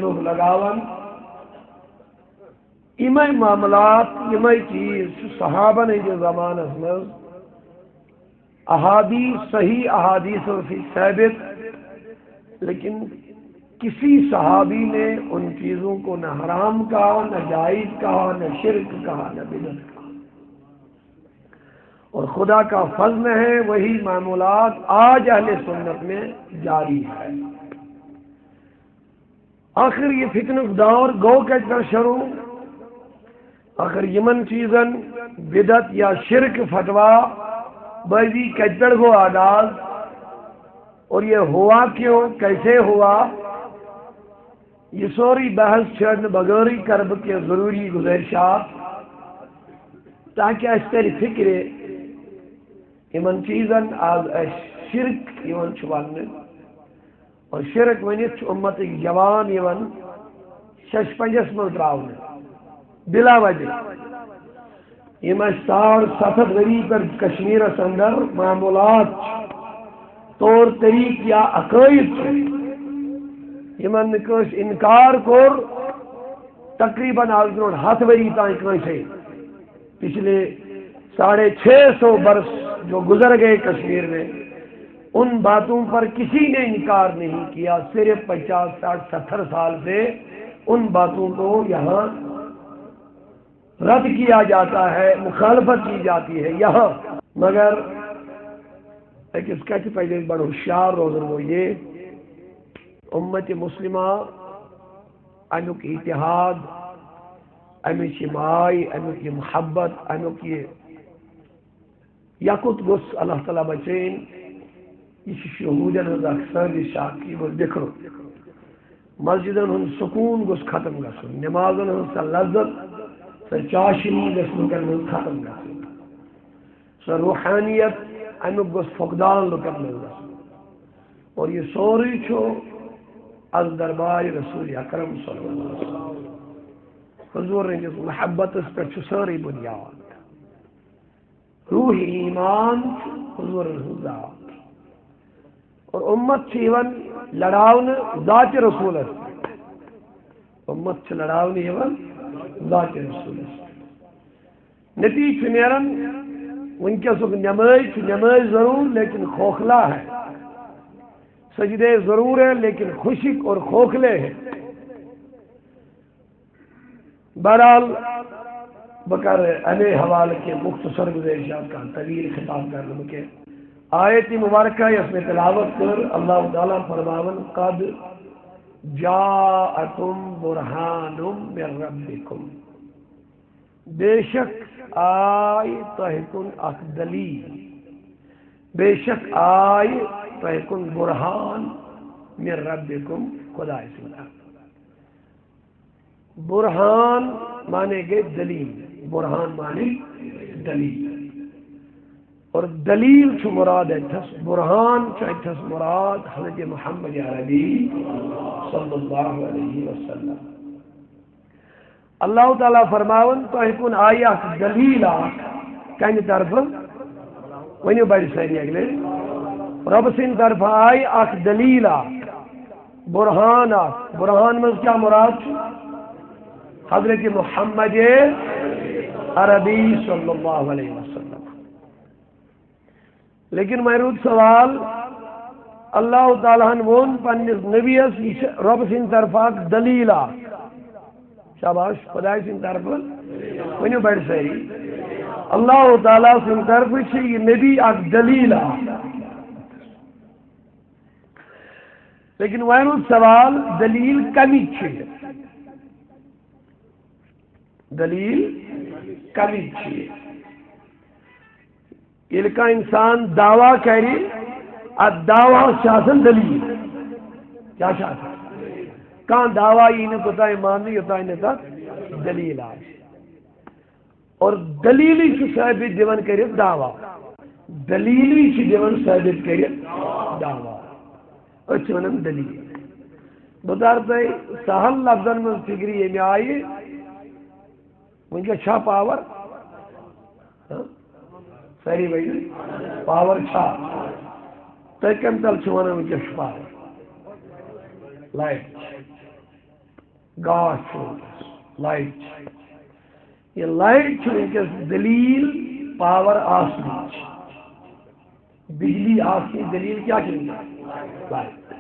لوگ لگاون یمے معاملات یمے چیز صحابہ نے جو زمانہ میں احادیث صحیح احادیث سے ثابت، لیکن کسی صحابی نے ان چیزوں کو نہ حرام کہا، نہ جائز کہا، نہ شرک کہا، نہ بدعت کہا، اور خدا کا فضل ہے وہی معمولات آج اہل سنت میں جاری ہے۔ آخر یہ فتنہ دور گو کٹ کر شروع، آخر یمن چیزن بدعت یا شرک فتوا بازی کٹ پر گو آغاز، اور یہ ہوا کیوں، کیسے ہوا، یہ سوری بحث چھڑنے بغیری کرب کے ضروری گزارشات تاکہ اس تیری فکر یمن چیزن آز شرک یمن چھواننے، اور شرک ونیت امت جوان یمن شش پنجس من تراؤنے بلا وجہ یہ 60-70 وری پر کشمیر اندر معمولات طور طریق یا عقائد یمن کس انکار کور تقریباً آج 7 وری تائیں سے پچھلے 650 برس جو گزر گئے کشمیر میں، ان باتوں پر کسی نے انکار نہیں کیا، صرف 50-60-70 سال سے ان باتوں کو یہاں رد کیا جاتا ہے، مخالفت کی جاتی ہے یہاں۔ مگر ایک اس کا پہلے بڑا ہوشیار روزن وہ یہ امت مسلمہ امیک اتحاد، امیک مائی، امیک محبت، امیک یقت گس اللہ تعالیٰ بچین، یہ شہودن ہز اکثر یہ شاکی گس بکھرو، مسجدن ہن سکون گس ختم گسن، نمازن ہن سا لذت سا چاشنی گس لکن ہن ختم گسن، سا روحانیت امیک گس فقدان لکن ہن گسن، اور یہ سوری چھو از دربار رسول اکرم صلی اللہ علیہ وسلم حضور نے جس محبت اس پر ساری بنیاد روح ایمان حضور ذات، اور امت چیون لڑاؤن ذات رسول ہے، امت چھ لڑاؤن یون ذات رسول ہے۔ نتیج نیرن ونکس نماز ضرور لیکن کھوکھلا ہے، سجدے ضرور ہے لیکن خشک اور کھوکھلے ہیں۔ بہرحال بکر انے حوالے کے مختصر گزارشات کا طویل خطاب کرنے کے آیت مبارکہ اس میں تلاوت کر اللہ تعالیٰ فرماون قد جاءکم برہان من ربکم، بے شک آئی تہکن اک دلیل، بے شک آئی تہکن برہان من ربکم خدا سے۔ برہان مانے گے دلیل، برہان مانے دلیل، اور دلیل چھ مراد اتھس برہان چھ اتھس مراد حضرت محمد عربی صلی اللہ علیہ وسلم۔ اللہ تعالیٰ فرماون تو ہکن آئی اک دلیل کن طرف ونیو بڑی ساری اگلے رب سن طرف آئی اک دلیل برہان برہان مز کیا مراد حضرت محمد عربی صلی اللہ علیہ وسلم۔ لیکن محرود سوال اللہ تعالیٰ وون پنس نبیس رب سن طرف اک دلیل شاباش خدا سن طرف ونیو بڑ ساری اللہ تعالیٰ سن طرف یہ نبی اک دلیل، لیکن محرود سوال دلیل کمی دلیل کمی یہ کا انسان دعویٰ کری الدعویٰ شاسن دلیل کیا شاسن کہاں دعویٰ یہ نہ کتا ایمان نہیں ہوتا ہے نتا دلیل آج، اور دلیلی چھ ثابت دیون کرت دعویٰ، دلیلی چھ دیون ثابت کرت دعویٰ اچھ ونم دلیل بطارتا ہے سہل لفظن من فکری یہ میں آئی ان کا چھا پاور صحیح بھائی پاور چھا تو کم تل چھوانا ان کا پاور لائٹ گاش لائٹ یہ لائٹ ونکس دلیل پاور آسنچ بجلی آسنی دلیل کیا لائٹ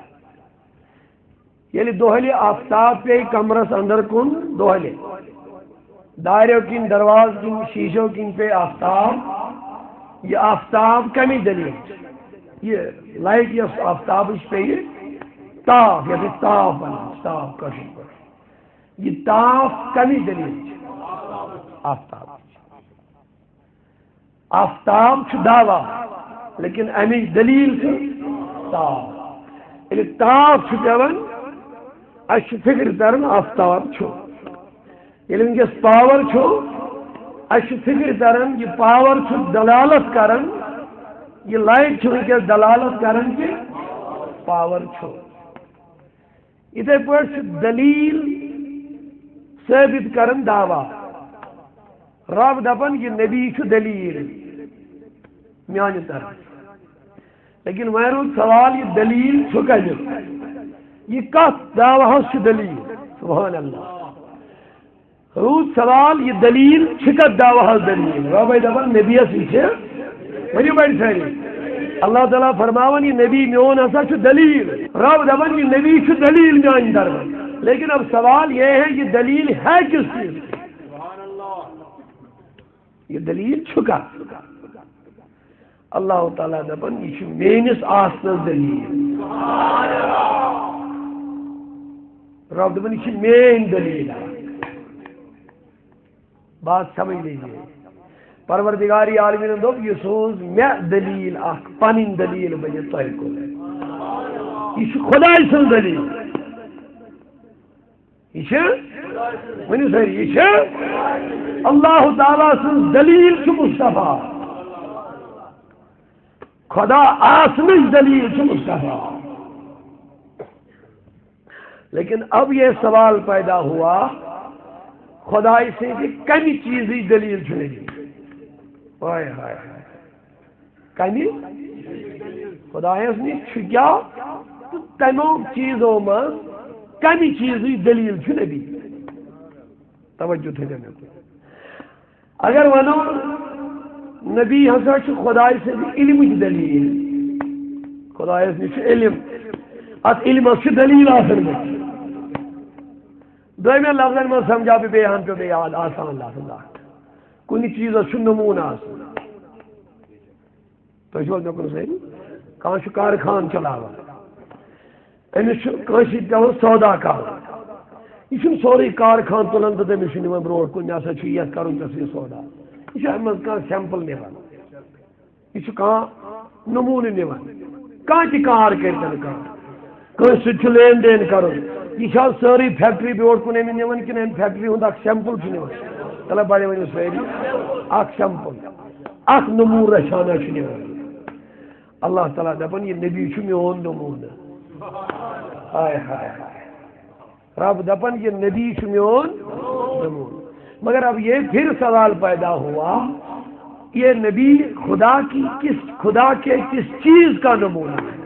یعنی دہلی آفتاب پہ کمرس اندر کن دہلی داریوں کن درواز کن شیشوں کن پہ آفتاب یہ آفتاب کمی دلیل یہ لائٹ یس آفتاب پہ تاف یا تاف بنا تاف کشن پر یہ تاف کمی دلیل آفتاب آفتاب دعوی لیکن امی دلیل تاف یعنی تاف پیون اس فکر ترن آفتاب یعنی ونکس پاور اس فکر ترن یہ پاور دلالت کرن یہ لائٹ ونکس دلالت کرن کہ پاور اتھے پہ دلیل ثابت کرن دعوی رب دپن یہ نبی دلیل میانہ طرف لیکن وہیں روز سوال یہ دلیل کمیک یہ کت دعوی دلیل سبحان اللہ روز سوال یہ دلیل کت دعوی دلیل رب دپن نبی ورنو بڑی ساری اللہ تعالیٰ فرماون یہ نبی میون ہسا دلیل رب دپن یہ نبی دلیل میانہ طرف لیکن اب سوال یہ ہے یہ دلیل ہے کس چیز یہ دلیل چھکا اللہ تعالیٰ دپن یہ میس آسنس دلیل رب دپن یہ مین دلیل بات سمجھ لیجیے پروردگاری عالمین دپ یہ سوز مے دلیل اخ پن دلیل بنے تہ کو یہ خدائے سن دلیل یہ ونو سر یہ اللہ تعالیٰ سن دلیل مصطفیٰ خدا آسمچ دلیل مصطفیٰ لیکن اب یہ سوال پیدا ہوا خدائی سے کہ کمی چیزی دلیل نہیں ہائے ہائے کمی خدایس نش کیا تمو چیزوں من کمی چیزی دلیل نہیں توجہ تھے اگر ونو نبی ہسا خدائے سے علم دلیل خدایس نش علم ات علمس دلیل آسان دم لفظن من سمجھا بہ بیان پہ یاد آسان لفظ کن چیزس نمونہ تھی مے کن سر کان کارخان چلاوان امس پہ سودا کر یہ سوری کارخان تلان تو تمس برو کن مے ہسا یہ کرن ژے سودا یہ امن سیمپل نوان یہ نمونہ نوان کان کار کر لین دین کر یہ ساری فیکٹری برو کن امن نوان کن ام فیکٹری ہند اخ سیمپل نوان چلو بڑے ورو ساری اخ سیمپل اخ نمونہ رچانہ نوان اللہ تعالیٰ دپن یہ نبی میون نمونہ ہائے ہائے رب دپن یہ نبی میون نمونہ مگر اب یہ پھر سوال پیدا ہوا یہ نبی خدا کے کس چیز کا نمونہ ہے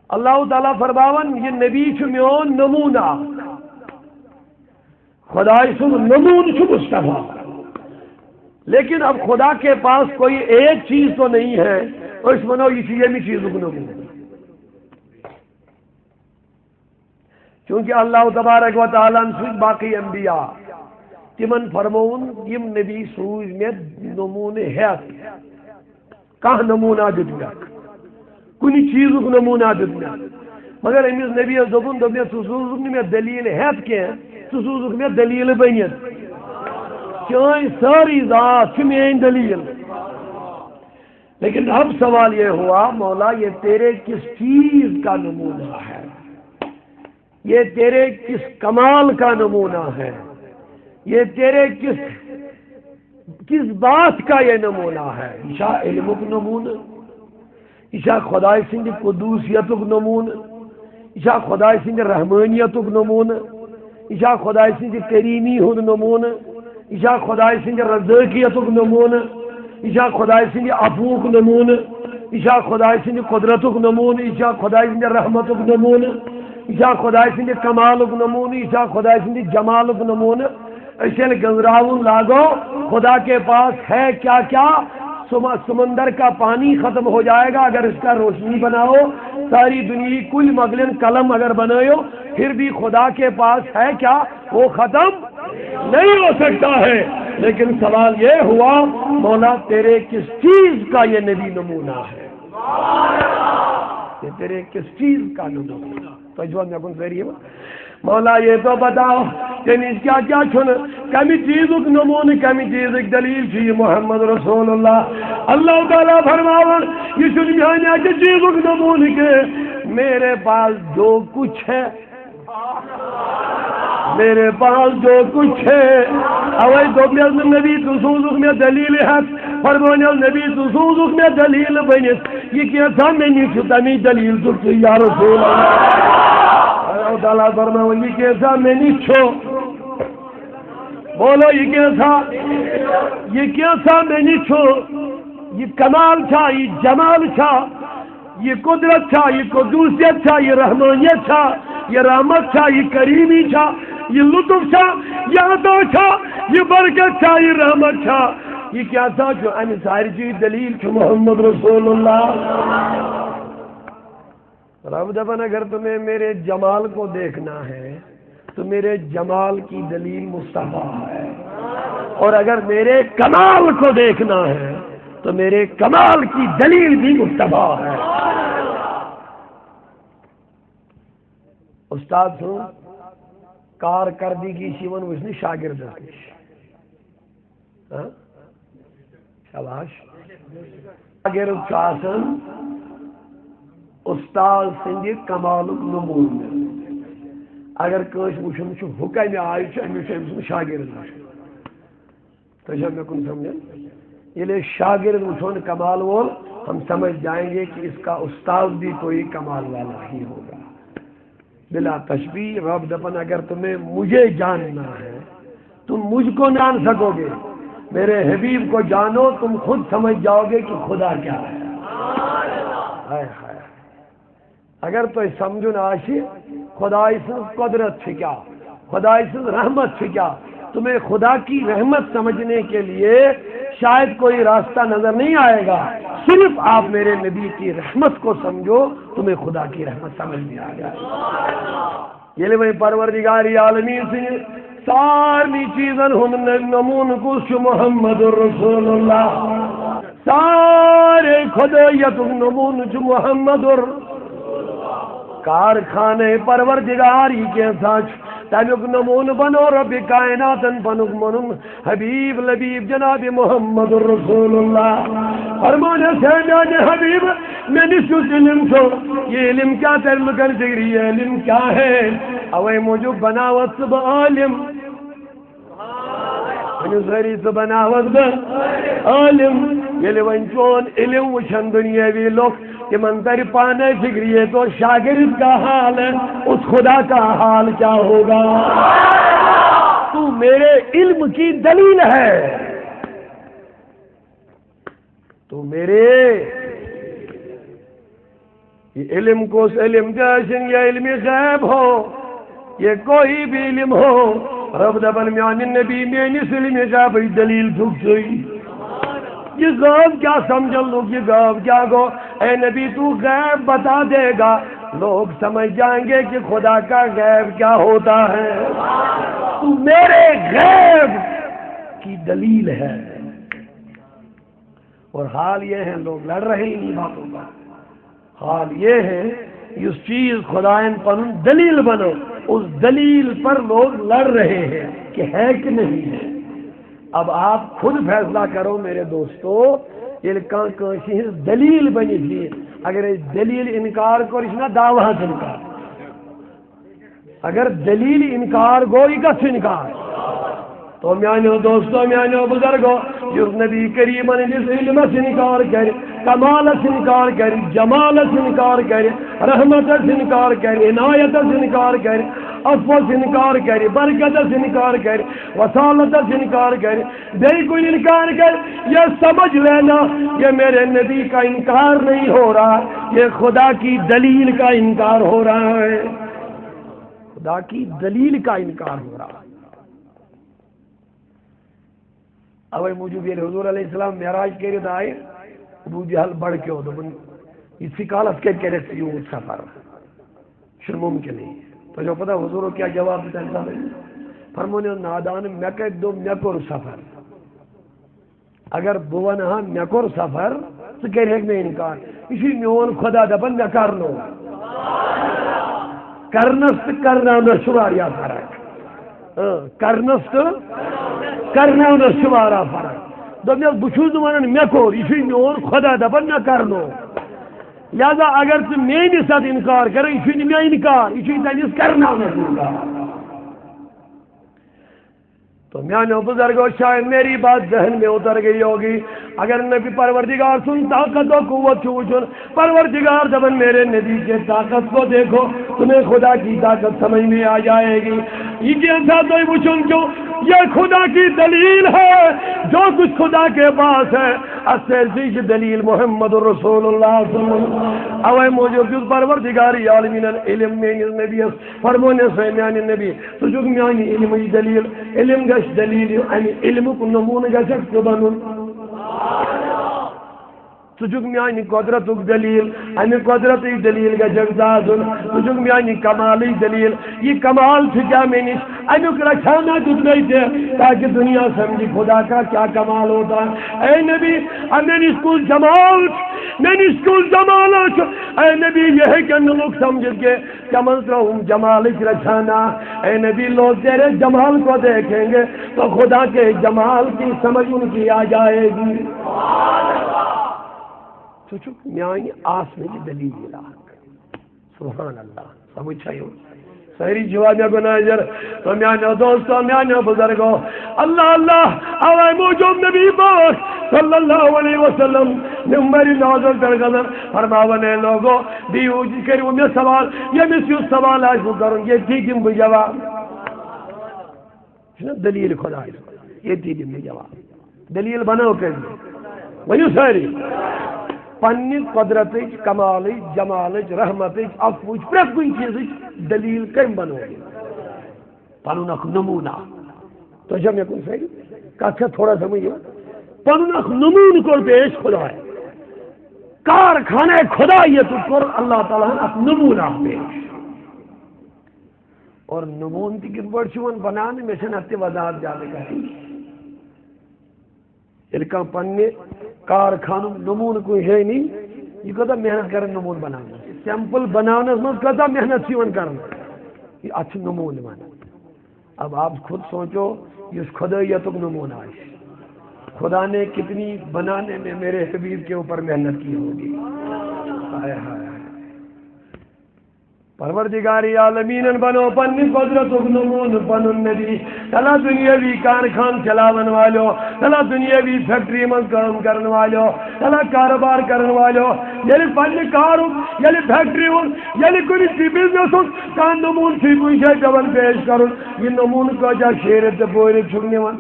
اللہ تعالیٰ فرماون یہ نبی میون نمونہ خدا سن نمون مصطفیٰ لیکن اب خدا کے پاس کوئی ایک چیز تو نہیں ہے اس منو یہ چیز نمونہ چونکہ اللہ تبارک و تعالیٰ باقی انبیاء تمن فرمون یم نبی سوز میں نمونہ ہیت کھانا نمونہ دت کن چیز نمونہ دت مگر امس نبی دپن ژٕ سوزک نہٕ مےٚ دلیل ہیت کینٛہہ ژٕ سوزک مےٚ دلیل بنت چٲنۍ ساری ذات چھ میٲنۍ دلیل لیکن اب سوال یہ ہوا مولا یہ تیرے کس چیز کا نمونہ ہے یہ تیرے کس کمال کا نمونہ ہے یہ تیرے کس بات کا یہ نمونہ ہے عشا علمک نمونہ عشا خدائے سند قدوسیتک نمونہ عشا خدائے سند رحمانیتک نمونہ عشا خدائے سند کریمی ہند نمونہ عشا خدائے سند رزاقیتک نمونہ عشا خدائے سند عفوک نمونہ عشا خدائے سند قدرتک نمونہ عشا خدائے سند رحمتک نمونہ یہ خدا سند کمال نمونہ، یہ خدا سند جمال نمونہ. اسے گنزراؤن لاگو خدا کے پاس ہے کیا کیا. سمندر کا پانی ختم ہو جائے گا اگر اس کا روشنی بناؤ. ساری دنیا کل مغلن قلم اگر بناؤ پھر بھی خدا کے پاس ہے کیا، وہ ختم نہیں ہو سکتا ہے. لیکن سوال یہ ہوا مولا تیرے کس چیز کا یہ نبی نمونہ ہے، یہ تیرے کس چیز کا نمونہ. تو جو میں کن ذریعے مولا یہ تو بتاؤ کہ کیا کیا چھن کمی چیز نمون کمی چیز دلیل چی محمد رسول اللہ. اللہ تعالیٰ فرماون یہ چھن میانے کی چیز نمون کے میرے پاس جو کچھ ہے، میرے پاس جو کچھ ہے. اوے دوبلیز نبی تسوزک میں دلیل ہے، فرمانیل نبی تسوزک میں دلیل بنیت یہ کیسا میں نیچو تمی دلیل سکتے یا رسول اللہ. اللہ تعالیٰ فرماؤں یہ کیسا میں نیچو، بولو یہ کیسا میں نیچو. یہ کمال تھا، یہ جمال تھا، یہ قدرت تھا، یہ قدوسیت تھا، یہ رحمانیت تھا، یہ رحمت تھا، یہ کریمی تھا، یہ لطف تھا، یہ عطا تھا، یہ برکت تھا، یہ رحمت تھا. یہ کیا تھا جو ان ساری چیز دلیل چھو محمد رسول اللہ. رب دفن اگر تمہیں میرے جمال کو دیکھنا ہے تو میرے جمال کی دلیل مصطفیٰ ہے، اور اگر میرے کمال کو دیکھنا ہے تو میرے کمال کی دلیل بھی مصطفیٰ ہے. استاد سن کارکردگی شیون وچھنی شاگرد شاباش شاگرد چاسن استاد سند کمال نمون. اگر کنس وچھن حکم آئی امس شاگرد تو جب میں کن سمجھیں یہ شاگرد وچھون کمال وول ہم سمجھ جائیں گے کہ اس کا استاد بھی کوئی کمال والا ہی ہوگا بلا تشبیہ. رب دفن اگر تمہیں مجھے جاننا ہے تم مجھ کو جان سکو گے، میرے حبیب کو جانو تم خود سمجھ جاؤ گے کہ خدا کیا ہے. ہائے ہائے اگر تو سمجھن آشی خدا سن قدرت سے کیا، خدا سن رحمت سے کیا. تمہیں خدا کی رحمت سمجھنے کے لیے شاید کوئی راستہ نظر نہیں آئے گا، صرف آپ میرے نبی کی رحمت کو سمجھو تمہیں خدا کی رحمت سمجھ میں آ جائے. یہ لئے میں پروردگاری عالمین سے ساری چیزن ہن نمون کچھ محمد رسول اللہ، سارے خدایت نمون چھ محمد کارخانے پروردگاری کے ساتھ تمیک نمون بنو رب کائناتن پنک منم حبیب لبیب جناب محمد رسول اللہ. فرمانے سے میانے حبیب میں نسوس علم چھو، یہ علم کیا ترم کر دگری ہے، علم کیا ہے. اوے مجھو بناوت سب عالم ذری سے بناوت عالم. یہ لئے چون علم وچھن دنیاوی لوگ کہ منتر پانے فکری ہے تو شاگرد کا حال ہے اس خدا کا حال کیا ہوگا. تو میرے علم کی دلیل ہے، تو میرے یہ علم کو علم جیسن یا علم غیب ہو، یہ کوئی بھی علم ہو، رب دبن میان نبی میانی علم غیب دلیل دھک سوئی. یہ غیب کیا سمجھن لوگ، یہ غیب کیا گو. اے نبی تو غیب بتا دے گا لوگ سمجھ جائیں گے کہ خدا کا غیب کیا ہوتا ہے. تو میرے غیب کی دلیل ہے. اور حال یہ ہے لوگ لڑ رہے ہیں ان باتوں کا. حال یہ ہے اس چیز خدائن پر دلیل بنو، اس دلیل پر لوگ لڑ رہے ہیں کہ ہے کہ نہیں ہے. اب آپ خود فیصلہ کرو میرے دوستو. یہ کہیں دلیل بنی تھی، اگر دلیل انکار کو رشنا دعویٰ انکار، اگر دلیل انکار گو کس انکار. تو میانو دوستو میانو بزرگو جس نبی کریم نے جس علم سے انکار کرے، کمال سے انکار کرے، جمال سے انکار کرے، رحمت سے انکار کرے، عنایت سے انکار کرے، عفو سے انکار کرے، برکت سے انکار کرے، وصالت سے انکار کرے، بے کوئی انکار کرے، یہ سمجھ لینا یہ میرے نبی کا انکار نہیں ہو رہا، یہ خدا کی دلیل کا انکار ہو رہا ہے. خدا کی دلیل کا انکار ہو رہا. اوے موجود یہ حضور علیہ السلام معراج کرد آئے ابو جہل بڑھ کے ہو دن اسی کالت کے کرت یوں سفر شر ممکن نہیں. تو جو پتہ حضور کیا جواب دیتا ہے فرمونے نادان میں کہ دو میں کر سفر اگر بون ہاں میں کر سفر تو کہہ میں انکار اسی میون خدا دپن میں کر لو کرنس تو کرناونس واریاہ فرق کرنس تو کرناونس واریاہ فرق دپ بہت ونان مے کور یہ میون خدا دپان مے کرنو لہذا اگر ژٕ میٲنِس ساتھ انکار کرے یہ مے انکار یہ تمس کرناونس انکار. تو میانو بزرگو شاید میری بات ذہن میں اتر گئی ہوگی. اگر نبی پروردگار سن طاقت و قوت وچن پروردگار دبن میرے نبی کے طاقت کو دیکھو تمہیں خدا کی طاقت سمجھ میں آ جائے گی. یہ کیسا تو وچن کیوں یہ خدا کی دلیل ہے جو کچھ خدا کے پاس ہے اصل دلیل محمد رسول اللہ صلی اللہ علیہ وسلم. اوے موجود پروردگار عالمین علم میں نبی فرمونے سے میان نبی سجوگ میان علم دلیل علم گش دلیل یعنی علم کو نمون گشک بنن سجوگ میانی قدرت دلیل امی قدرت دلیل گشک زادن سجوگ میانی کمال دلیل یہ کمال کیا میں نش امی رکھانا دے تھے تاکہ دنیا سمجھی خدا کا کیا کمال ہوتا ہے. اے نبی میں اسکول جمال میں اسکول جمال اے نبی یہ ہے کہ لوگ سمجھ کے چمن رہوں جمال رکھانا. اے نبی لوگ تیرے جمال کو دیکھیں گے تو خدا کے جمال کی سمجھ ان کی آ جائے گی. سوچو میانی آس میں دلیل سبحان اللہ سمجھ چاہیے سہری جواب گناجر. تو میانو دوستو میانو بزرگو اللہ اللہ اوائے موجود نبی پاک صلی اللہ علیہ وسلم نمبری نازل ترغذر فرماونے لوگو دیو جی کرو میں سوال یہ میں سیو سوال آج وہ کروں یہ تھی دن بھی جواب دلیل خدا یہ تھی دن بھی جواب دلیل بناو کر ونیو سہری پنی قدرت کمال جمال رحمت افو پریت کن چیز دلیل کم بنو پن اخ نمونہ تو جب میں کن صحیح کتھ تھوڑا سمجھو پن اخ نمون کر پیش خدا ہے کارخانہ خدا یہ تو کر اللہ تعالیٰ اخ نمونہ پیش اور نمون تی کن پڑھ بنانے میں سے نتی وضاحت جانے کا ہے پنہ کارخانہ نمون کوئی ہے نہیں یہ کتا محنت کریں نمون بنانا سیمپل بنانے میں کتا محنت سیون کرنا یہ اچھا نمون بنا. اب آپ خود سوچو یہ خدایت نمون آئے خدا نے کتنی بنانے میں میرے حبیب کے اوپر محنت کی ہوگی. ہائے ہائے پروردگاری عالمین بنو پنی قدرت نمون پن نبی تلا دنیاوی کارخان چلاون والو تلا دنیاوی فیکٹری من کام کرن والو تلا کاروبار کرن والو یعنی پنی کارو یعنی فیکٹری ہون یعنی کوئی سی بزنس ہون کان نمون سی کوئی شے جوان پیش کرن یہ نمون کو جا شیرت بوری چھڑنے وان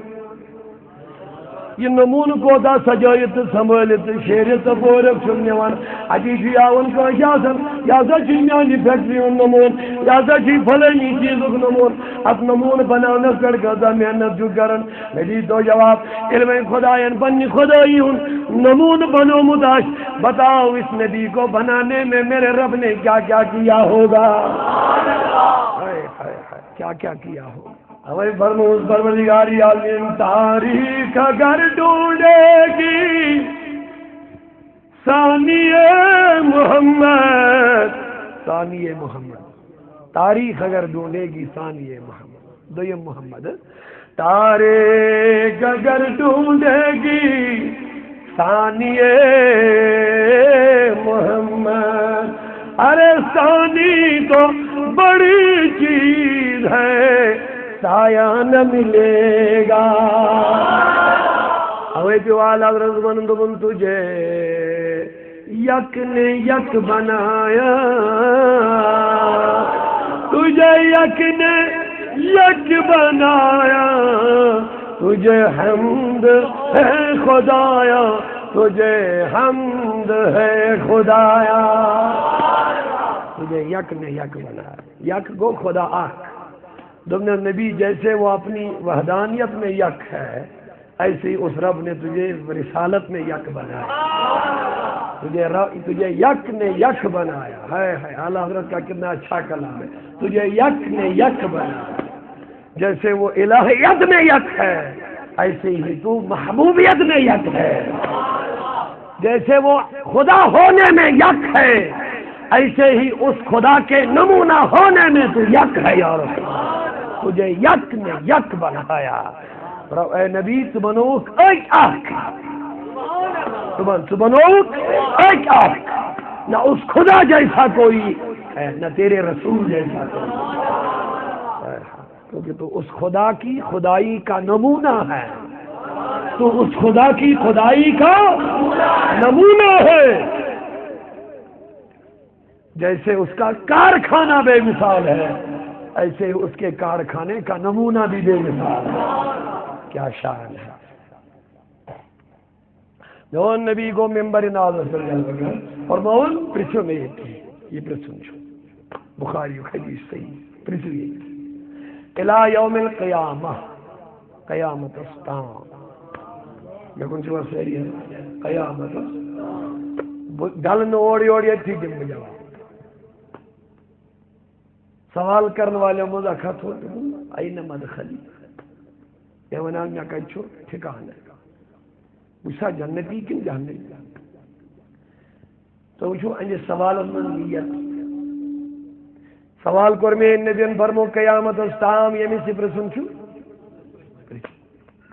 یہ نمون کو دا سجایت سنبھالت شیرت بورک چھڑنیوان عجیبی آون کو اجازن یازا چنیانی فیکٹری نمون یازا چی فلنی چیزک نمون اب نمون بنانا کر گزا محنت جو کرن میری دو جواب علم خدایان بنی خدایی ہون نمون بنو مداش بتاؤ اس نبی کو بنانے میں میرے رب نے کیا کیا کیا ہوگا کیا کیا کیا ہوگا. ہماری فرموز پروردگاری عالمین تاریخ اگر ڈھونڈے گی ثانی محمد تاریخ اگر ڈھونڈے گی ثانی محمد دویم محمد تاریخ اگر ڈھونڈے گی ثانی محمد ارے ثانی تو بڑی چیز ہے سایہ نہ ملے گا. اوے جو آلہ رضمند من تجھے یک نے یک بنایا تجھے یک نے یک بنایا تجھے حمد ہے خدایا تجھے حمد ہے خدایا. تجھے یک نے یک بنایا. یک گو خدا آخ. دمنے نبی جیسے وہ اپنی وحدانیت میں یک ہے ایسے ہی اس رب نے تجھے رسالت میں یک بنایا. تجھے یک نے یک بنایا. ہے اعلیٰ حضرت کا کتنا اچھا کلام ہے. تجھے یک نے یک بنایا. جیسے وہ الہیت میں یک ہے ایسے ہی تو محبوبیت میں یک ہے. جیسے وہ خدا ہونے میں یک ہے ایسے ہی اس خدا کے نمونہ ہونے میں تو یک ہے. یار تجھے یک نے یک بنایا. اے نبی تو بنوک ایک آنکھ. تو بنوک ایک آنکھ. نہ اس خدا جیسا کوئی ہے نہ تیرے رسول جیسا کوئی. کیونکہ تو اس خدا کی خدائی کا نمونہ ہے. تو اس خدا کی خدائی کا نمونہ ہے. جیسے اس کا کارخانہ بے مثال ہے ایسے اس کے کارخانے کا نمونہ بھی بے مثال ہے. کیا شان ہے. جون نبی کو ممبر نازل اور مول پرچو میں یہ پرچو بخاری حدیث صحیح پرچو یہ الى یوم القیامہ قیامت استام میں کون سی بات سہری ہے قیامت گل اوڑی اوڑی تھی دم جواب سوال کرنے والے مجھے خط ہو این مدخلی یہ ونان یا کچھو ٹھکانا بچھا جنتی کن جہنمی. تو وچھو انجے سوال من نیت سوال کر میں نبیان فرمو قیامت استام یمی سے پرسن چھو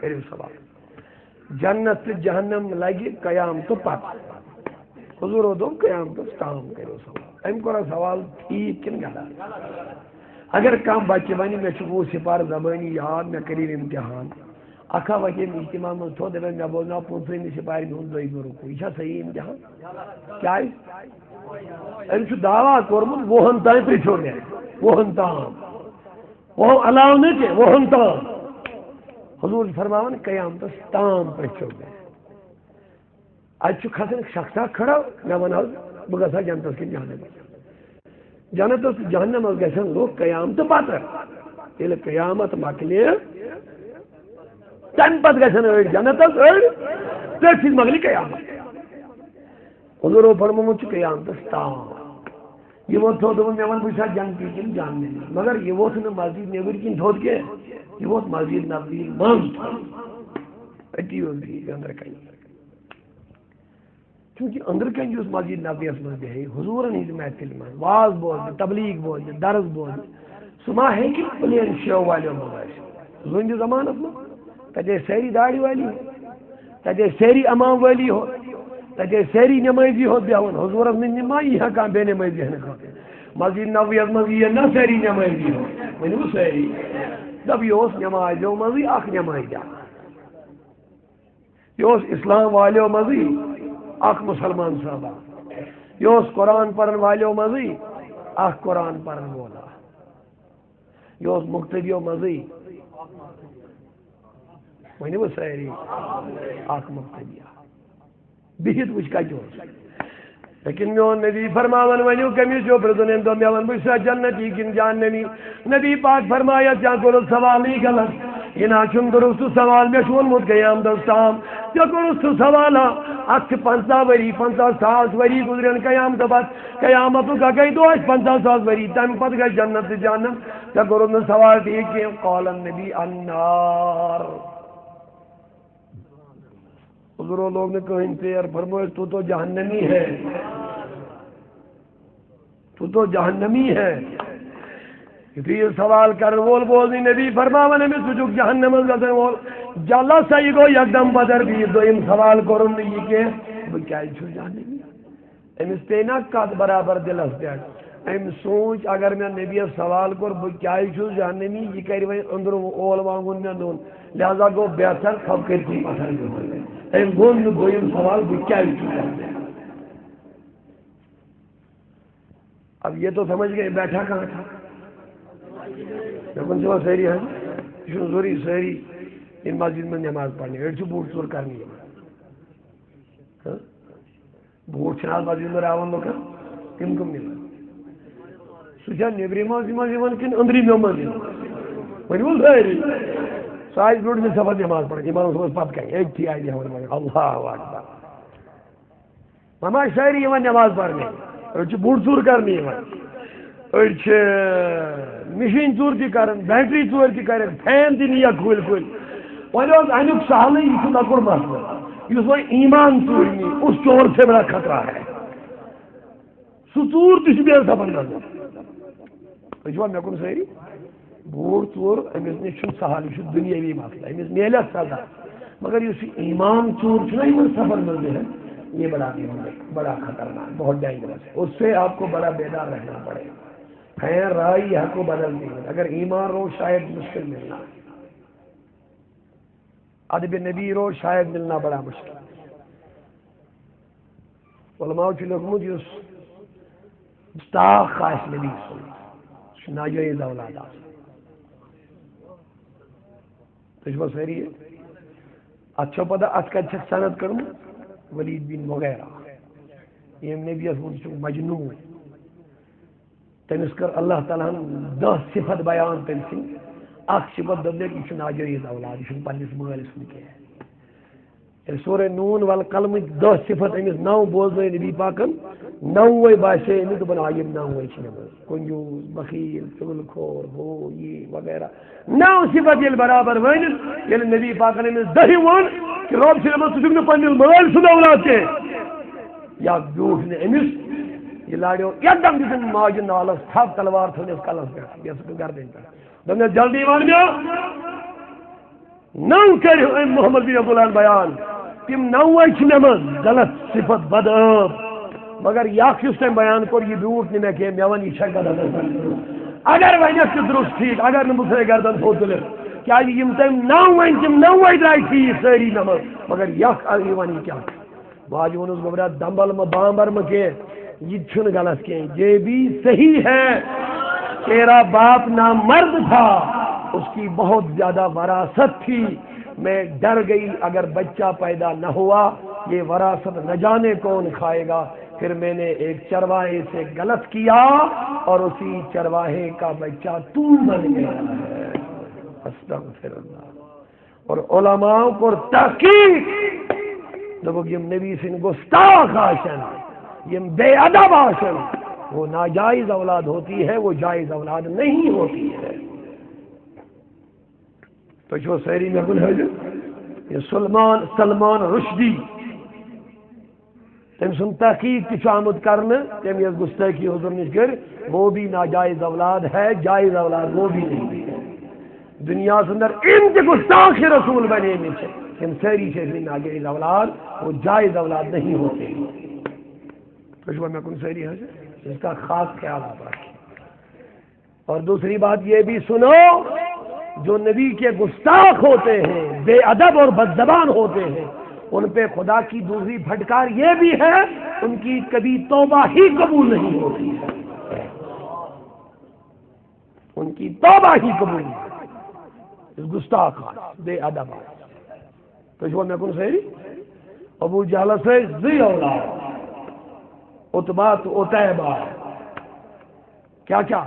کریو سوال جنت جہنم لگی قیام تو پات حضور ہو دو قیام تو استام کریو سوال. ایم کرا سوال ٹھیک کن گھڑا. اگر کام بچے بانی میں چھو سپار زبانی یاد میں کریم امتحان اکھا وجہ اجتماع میں تو دے میں بولنا پوچھے نہیں سپاری میں ہوں دوئی برو کوئی چھا صحیح امتحان کیا ہے ان چھو دعویٰ کرمون وہ ہنتائیں پر چھوڑ گئے وہ ہنتائیں وہ علاو نہیں کہ وہ ہنتائیں حضور فرماون قیام تو ستام پر چھوڑ گئے. آج چھو خسن شخصا کھڑا میں منال بگسا جانتا اس کی جہنم جانتا اس جہنم اس گیسن لوگ قیام تو پاتا ہے یہ قیامت مکلی تن پت گژھن أڑۍ جنتس أڑۍ تٔتھۍ سۭتۍ مۄکلہِ قیامت. حضورو فرمومُت چھُ قیامتس تام یہ ووت تھوٚد دوٚپُن مےٚ وَن بہٕ چھُسا جنتی کِنہٕ جہنمی مگر یہ ووت نہٕ مسجد نیٚبٕرۍ کِنۍ تھوٚد کینٛہہ یہ ووت مسجد نبوی منٛز أتی اوس بِہِتھ أنٛدرٕ کَنہِ چونکہ أنٛدرٕ کَنہِ یُس مسجد نبویَس منٛز بیٚہہِ حضوٗرن ہٕنٛزِ محفِلہِ منٛز واز بوزنہِ تبلیغ بوزنہِ درس بوزنہِ سُہ ما ہیٚکہِ پلین شو والیو منٛز ٲسِتھ زوٗنہِ زمانس منٛز تجھے سیری داڑھی والی ہو تجھے سیری امام والی ہو تجھے سیری نمازی ہو بیاون حضور میں نمائی ہے کہاں بے نمازی ہے نکھاتے مسجد نبوی مزی یہ نہ سیری نمازی ہو میں نے وہ سیری جب یہ اس نماز جو مزی آخ نماز جا یہ اس اسلام والیو مزی آخ مسلمان صاحبہ یہ اس قرآن پڑھن والیو مزی آخ قرآن پڑھن والا یہ اس مقتدیو مزی وہی وہ سیری آخ مقتدیہ بہت وچ کچھ لیکن میون نبی فرماون ونیو کمی جو پرزنین دو میون بسا جنتی کن جہنمی نبی پاک فرمایا کیا کرو سوال ہی غلط یہ ناچن درست سوال میں شون مت قیام دستام کیا کرو سوالا اچھ 50 وری 50 ساس وری گزرین قیام دبت قیامت کا گئی دو 50 ساس وری تم پت گئی جنت جہنم کیا کرو سوال ٹھیک ہے قال النبی النار حضور لوگ نے کہیں پیر فرمائے تو جہنمی ہے تو جہنمی ہے پھر سوال کر وول بولنی نبی فرماونے میں تجھو جہنم گزن وول جالا صحیح کو یکدم بدر بھی دویم سوال کرن یہ کہ وہ کیا چھو جہنمی امس پینا کات برابر دل اس پیٹ ام سوچ اگر میں نبی سوال کر وہ کیا چھو جہنمی یہ کہہ رہی اندر اول وانگن میں دون لہذا گو بہتر خب کرتی پتھر جو ایم گون دویم سوال بھی کیا چکا. اب یہ تو سمجھ گئے بیٹھا کہاں تھا کون سی سہری ہے ضروری سہری ان مسجد میں نماز پڑھنی ایڈ سے بوٹ چور کرنی بوٹ چھنا مسجد میں راون لوگ تم کم ملا سہ نبر مز کن اندری مز ون ساری سہ آج برو میں سفر نماز پڑھ امام صبح پتہ کنی آئی اللہ اکبر مما ساری نماز پڑھنے أڑ بوڑ ژور کرنے أڑ مشین ژور تہ کران بیٹری ژور تہ کران فین تہ نیا کھل کھل وۄنۍ اوس امیُک سہلٕے یہِ چھُ لۄکُٹ مسلہٕ یُس وۄنۍ ایمان ژوٗرِ نی اس چور سے بڑا خطرہ ہے سُہ ژوٗر تہِ چھُ بے سبن نظر تُہۍ چھُوا مےٚ کُن سٲری بوڑ ژوٗر أمِس نِش چھُنہٕ سہل یہِ چھُ دُنیٲوی مسلہٕ أمِس میلٮ۪س سزا مگر یُس یہِ ایمان ژوٗر چھُنہ یِمن سفر منٛز ہے یہ بڑا خطرناک بہت ڈینجرس ہے اس سے آپ کو بڑا بیدار رہنا پڑے گا خیر رائے حق کو بدلتی ہے اگر ایمان رو شاید مشکل ملنا ادب نبی رو شاید ملنا بڑا مشکل علماء لوگمت اس مستاق آس نبی سن ناجائز اولاد تجھو ساری اتھ پتہ ات کت سند کرم ولید بن مغیرہ یم نبی مجنون تمس کر اللہ تعالیٰ 10 صفت بیان تم سن اخ صفت دپیک یہ ناجائز اولاد یہ پنس مالس سن کی سورہ نون والقلم 10 صفت امس 9 بوزن نبی پاکن 9 باسے امس دپن یم 9 کنجوس بخیل چغل خور ہو یہ وغیرہ 9 صفت یل برابر ون یل نبی پاکن امس 10 ون کہ رب سے امس ژٕ پنس مال سن اولاد کے یا بیوٹھ نے امس یہ لاڑیو ایک دم دن ماجہ نالس تھپ تلوار تھونس کلس پہ یہ گردن پہ دپنس جلدی ون مے 9 کر محمد بن عبداللہ بیان تم 9 مے من غلط صفت بدعب مگر یاخ اس تم بیان کور یہ بیوٹ نے کہ مے ون یہ غلط اگر ونس کہ درست ٹھیک اگر نمبر گردن تھو تل کیا یم تم 9 ون تم 9 درائے ٹھیک ساری نماز مگر یاخ ون کیا باج ونس گوبرا دمبل میں بامبر میں کہ یہ چھن غلط کہ یہ بھی صحیح ہے تیرا باپ نامرد تھا اس کی بہت زیادہ وراثت تھی میں ڈر گئی اگر بچہ پیدا نہ ہوا یہ وراثت نہ جانے کون کھائے گا پھر میں نے ایک چرواہے سے غلط کیا اور اسی چرواہے کا بچہ تو بن گیا ہے استغفر اللہ اور علماء کو تحقیق دیکھو یم نبی سن گستاخ آشن یم بے ادب آشن وہ ناجائز اولاد ہوتی ہے وہ جائز اولاد نہیں ہوتی ہے تو جو سہری میں کن ہے یہ سلمان رشدی تم سن تحقیق کی آمد کرنے تم یہ گستاخی حضور نش گر وہ بھی ناجائز اولاد ہے جائز اولاد وہ بھی نہیں ہے دنیا اندر ان گستاخ رسول بنے میں تم سہری سے ناجائز اولاد وہ جائز اولاد نہیں ہوتے تو میں کن سہری ہے اس کا خاص خیال آپ رکھیں اور دوسری بات یہ بھی سنو جو نبی کے گستاخ ہوتے ہیں بے ادب اور بد زبان ہوتے ہیں ان پہ خدا کی دوسری پھٹکار یہ بھی ہے ان کی کبھی توبہ ہی قبول نہیں ہوتی ہے ان کی توبہ ہی قبول نہیں گستاخ بے ادب تو جو میں کن سہری ابو جہل سے ذی اولاد عتبات عتیبہ کیا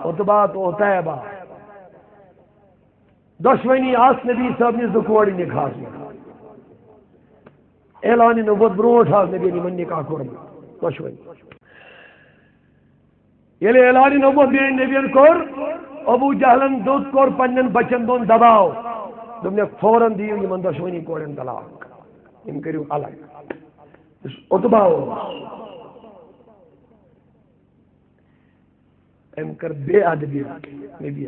عتبات عتیبہ دشوینی آس نبی صاحب نے زکوڑی نکاح اعلان نبوت بروٹ آس نبی نے من نکاح کورمت دشوینی یلی اعلان نبوت نبی کور ابو جہلن دود کور پنن بچن دون دباؤ دوپنے فوراً دیو یمن دشوینی کورن طلاق یم کریو الگ عتبہ ام کر بے ادبی نبی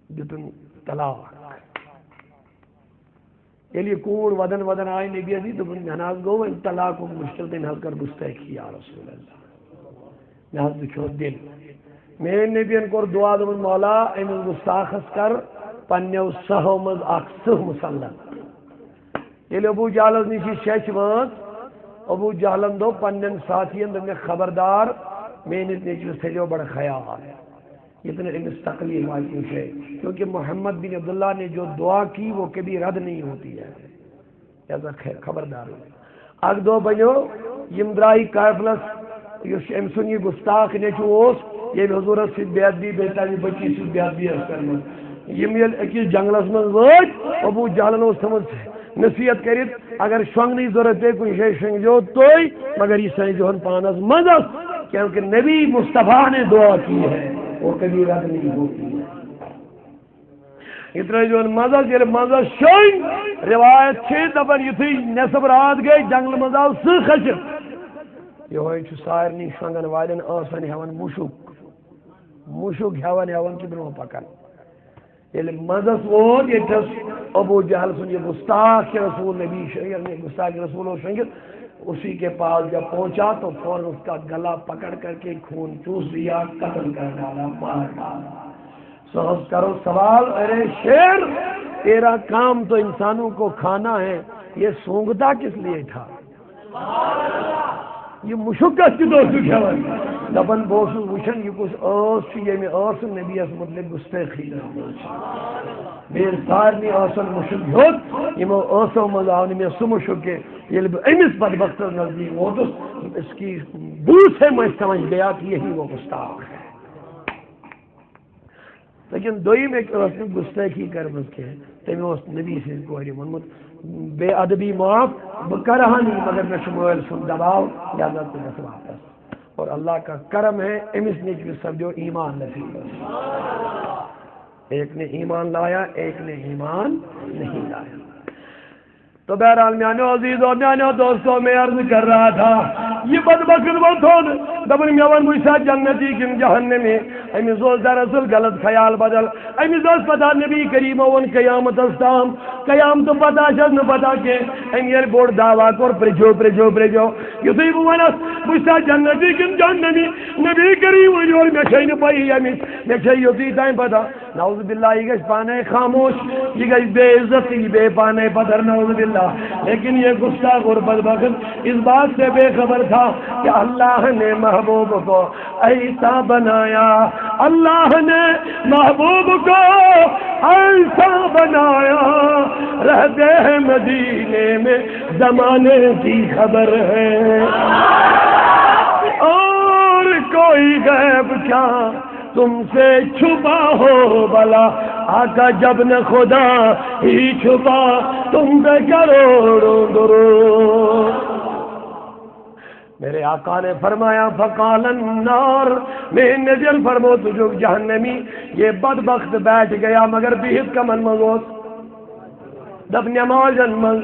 دتن طلاق یلی کور ودن ودن آئے نبی دی دپن جناز گو ان طلاق مشکل دن حل کر گستاخی یا رسول اللہ میں حضرت چھو دل میرے نبی ان کو دعا دپن مولا ان گستاخس کر پنیو سہو مز اخ سہ مسلط یلی ابو جہلس نشی شچ وات ابو جہلن دو پنن ساتھین دن خبردار میانس نیچوس تھو بڑا خیال اتنے امس تکلیف والی ہے کیونکہ محمد بن عبداللہ نے جو دعا کی وہ کبھی رد نہیں ہوتی ہے ایسا خبردار ہو اگ دو بنو یم درائی کافلس اس ام سن یہ گستاخ نیچو یہ حضورت سی بے ادبی بے تمی بچی سی بے ادبی کرم یم یل اکس جنگلس من وات ابو جہلن اس تھمت نصیحت کرت اگر شونگنی ضرورت ہے کن شے شنگجو توئی مگر یہ سنجوہن پانس مزہ کیونکہ نبی مصطفیٰ نے دعا کی ہے وہ کبھی رد نہیں ہوتی ہے اتنا جو مزہ جیل مزہ شوئن روایت چھ دبن یتھی نصب رات گئی جنگل مزاو سہ خشک یہ ہوئی چھ سارنی شنگن والن آسن ہیون مشک ہیون کی برو پکن یل مزس ووت یتس ابو جہل سن یہ گستاخ رسول نبی شنگر گستاخ رسول و شنگر اسی کے پاس جب پہنچا تو فوراً اس کا گلا پکڑ کر کے خون چوس دیا قتل کر ڈالا مار ڈالا سوچ کرو سوال ارے شیر تیرا کام تو انسانوں کو کھانا ہے یہ سونگتا کس لیے تھا یہ مشکت کی دوستو کھیوان دبن بوسو وشن یہ کچھ آس یہ میں آس نبی اس مطلب گستاخی میر سارنی آسن مشک ہوت یہ میں آسو مزاونی میں سمشک کے یہ لب امس بدبخت نزدیک وہ تو اس کی بو سے میں سمجھ گیا کہ یہی وہ گستاخ ہے لیکن دویم ایک رسم گستاخی کرمز کے تمہیں اس نبی سے کوئی منمت بے ادبی معاف بکرہا نہیں مگر میں شمویل سن دباؤ یادت میں نصب واپس اور اللہ کا کرم ہے امس نے جو سب جو ایمان نصیب ایک نے ایمان لایا ایک نے ایمان نہیں لایا تو بہرحال میانو عزیز اور میانو دوستوں میں عرض کر رہا تھا یہ بدبخت وہ تھون دبن میوان مجھا جنتی کن جہنمی امی زوز دراصل غلط خیال بدل امی زوز پتا نبی کریم ون قیامت استام قیام تو پتا شد نہ پتا کہ امی یہ بوڑ دعویٰ کر پرجو یہ تو یہ ونس مجھا جنتی کن جہنمی نبی کریم اور میں شہین پائی امی میں شہی ہوتی تائیں پتا نعوذ باللہ یہ گش پانے خاموش یہ گش بے عزتی بے پانے پدر نعوذ باللہ لیکن یہ گستاخ اور بدبخت اس بات سے بے خبر تھا کہ اللہ نے محبوب کو ایسا بنایا اللہ نے محبوب کو ایسا بنایا رہتے ہیں مدینے میں زمانے کی خبر ہے اور کوئی غیب کیا تم سے چھپا ہو بلا آقا جب نہ خدا ہی چھپا تم پہ کروڑوں درود میرے آقا نے فرمایا فقال النار میں نزل فرمو تجھو جہنمی یہ بدبخت بیٹھ گیا مگر بیہت کا من مغوث دب نمازن من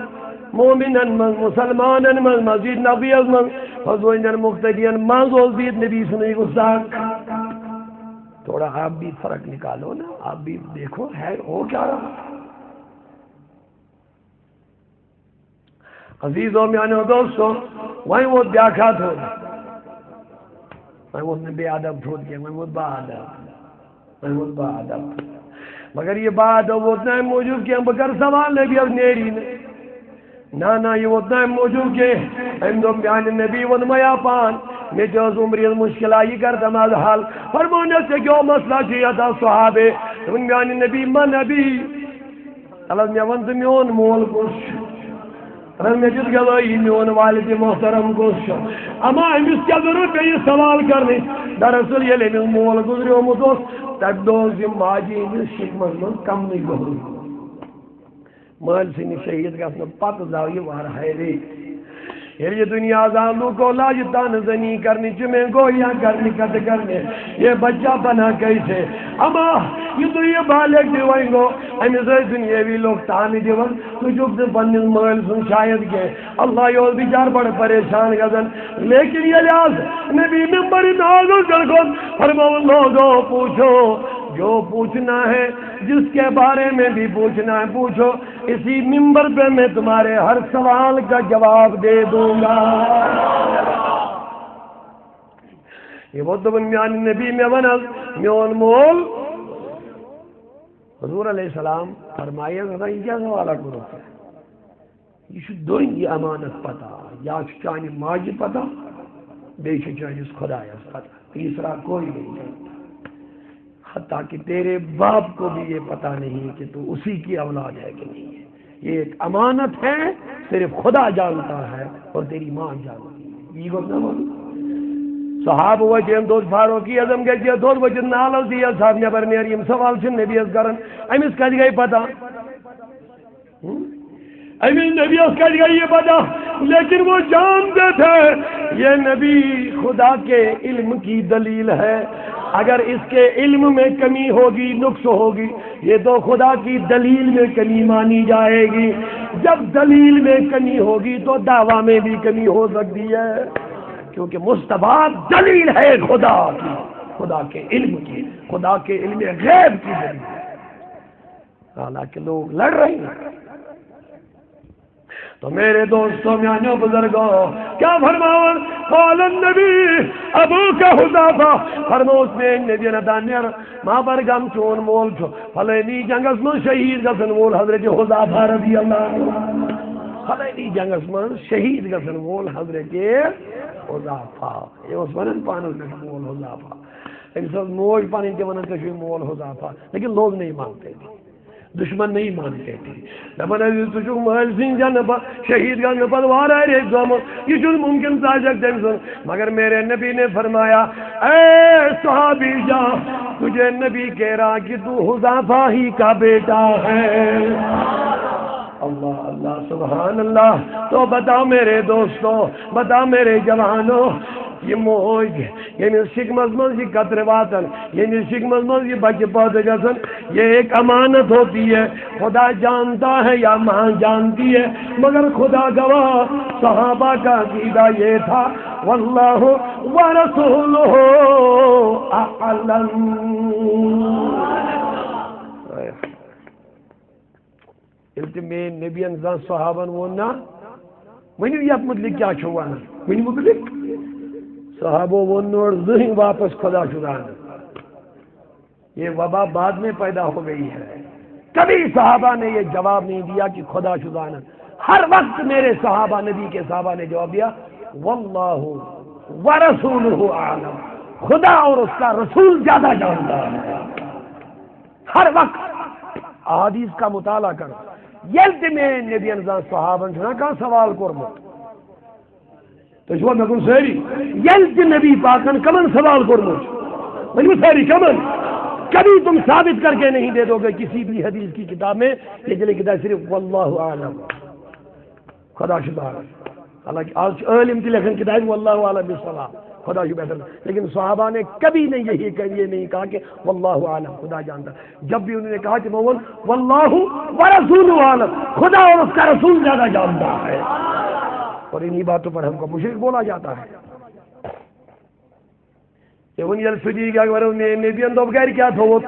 مومنن من مسلمانن من مسجد نبی از من فضوئنن مقتدین منزول دید نبی سنی گستاخ تھوڑا آپ بھی فرق نکالو نا آپ بھی دیکھو ہے ہو کیا رہا عزیزوں میانو دوستوں وہیں وہ دیکھا تھو وہیں وہ بے ادب تھو گیا وہیں وہ با ادب مگر یہ با ادب اتنا ہے موجود کہ ہم بکر سوال نے بھی اب نیری نے نا یہ اتنا ہے موجود کہ ہم دو بیان نبی ونمیا پان میں جو عمری مشکل آئی کر دماز حال فرمانے سے کیوں مسئلہ چاہیے تھا صحابے ان بیان نبی من نبی اللہ میں ونت میون مول کش رن میں جس گلوئی میون والد محترم کش اما امس کیا ضرورت ہے یہ سوال کرنے دراصل یہ لے مول گزری ہومتوس تب دوز یہ ماجی امس شکمت من کم نہیں گہری مال سنی شہید کا اپنا پت زاوی وار حیرے یہ دنیا زانوں کو لاج تان زنی کرنی چمیں گویا کرنی کت کرنے یہ بچہ بنا کیسے اما یہ تو یہ بالک دیوائیں گو امی سے دنیاوی لوگ تانی دیوان تو جب سے بنن مال سن شاید کے اللہ یہ بیچار بڑے پریشان گزن لیکن یہ لحاظ نبی ممبر نازل کر کو فرماؤ لوگوں پوچھو جو پوچھنا ہے جس کے بارے میں بھی پوچھنا ہے پوچھو اسی منبر پہ میں تمہارے ہر سوال کا جواب دے دوں گا یہ وہ تو بنیان نبی میں ونل میون مول حضور علیہ السلام فرمائے گا یہ کیا سوالہ کرو یہ شو دوئیں یہ امانت پتا یا چانی ماجی پتا بے چانی اس خدا پتا تیسرا کوئی نہیں جانتا حتیٰ کہ تیرے باپ کو بھی یہ پتا نہیں کہ تو اسی کی اولاد ہے کہ نہیں ہے یہ ایک امانت ہے صرف خدا جانتا ہے اور تیری ماں جانتی ہے یہ بات نہ مانو صحاب وچن دود فاروق اعظم گژھِ دود وچن نالو دی صاحب نبر نیر یم سوال چھ نبی اس کرن امس کج گئی پتہ امس نبی اس کج گئی یہ پتہ لیکن وہ جانتے تھے یہ نبی خدا کے علم کی دلیل ہے، اگر اس کے علم میں کمی ہوگی نقص ہوگی یہ تو خدا کی دلیل میں کمی مانی جائے گی، جب دلیل میں کمی ہوگی تو دعویٰ میں بھی کمی ہو سکتی ہے، کیونکہ مصطفیٰ دلیل ہے خدا کی، خدا کے علم کی، خدا کے علم غیب کی دلیل، حالانکہ لوگ لڑ رہے ہیں۔ تو میرے دوستوں میانوں بزرگوں کیا فرماون قال النبی ابو کا حذیفہ فرموس میں نبی ندانیر ما برگم چون مول چھو فلینی جنگس من شہید گسن مول حضرت حذیفہ رضی اللہ عنہ، فلینی جنگس من شہید گسن مول حضرت حذیفہ، یہ اس ونن پانس میں مول حذیفہ، انسان موج پانی کے ونن کشوی مول حذیفہ، لیکن لوگ نہیں مانتے تھے، دشمن نہیں مانتے تھے، دپان تجھو مل سن جن شہید گھر پہ وارہ ریک گم یہ ممکن سازک تم سن، مگر میرے نبی نے فرمایا اے صحابی جا تجھے نبی کہہ رہا کہ تو حذیفہ ہی کا بیٹا ہے۔ اللہ اللہ سبحان اللہ۔ تو بتاؤ میرے دوستوں، بتاؤ میرے جوانوں، یہ موج یعنی شکمز مز یہ قطر واتن، یعنی شکمز مز یہ بچے پودے گسن، یہ ایک امانت ہوتی ہے، خدا جانتا ہے یا ماں جانتی ہے، مگر خدا گواہ صحابہ کا عقیدہ یہ تھا واللہ ورسولہ اعلم۔ التمین نبی انزان صحابن ونا ونیو یت متعلق کیا چھو وانا ونی متعلق صحابوں ونور ذہن واپس خدا شدانا، یہ وبا بعد میں پیدا ہو گئی ہے، کبھی صحابہ نے یہ جواب نہیں دیا کہ خدا شدانا، ہر وقت میرے صحابہ نبی کے صحابہ نے جواب دیا واللہ ورسولہ اعلم، خدا اور اس کا رسول زیادہ جانتا ہے۔ ہر وقت احادیث کا مطالعہ کرو، یلت میں نبی انزان صحابن چھنا کہاں سوال کرمو تو شو میں کن سیری یلت نبی پاکن کمن سوال کرمو میں سیری کمن، کبھی تم ثابت کر کے نہیں دے دو گے کسی بھی حدیث کی کتاب میں یہ جلے کتاب صرف واللہ اعلم خدا شدہ، حالانکہ آج علم کی لکھن کتاب واللہ اعلم بالصواب خدا جو بہتر، لیکن صحابہ نے کبھی نہیں یہ نہیں کہا کہ واللہ عالم خدا جانتا، جب بھی انہوں نے کہا کہ مومن واللہ ورسولہ عالم، خدا اور اس کا رسول زیادہ جانتا ہے، اور انہی باتوں پر ہم کو مشرک بولا جاتا ہے۔ یہ ونی الصدیق اکبر نبی اندو بغیر کیا تھوت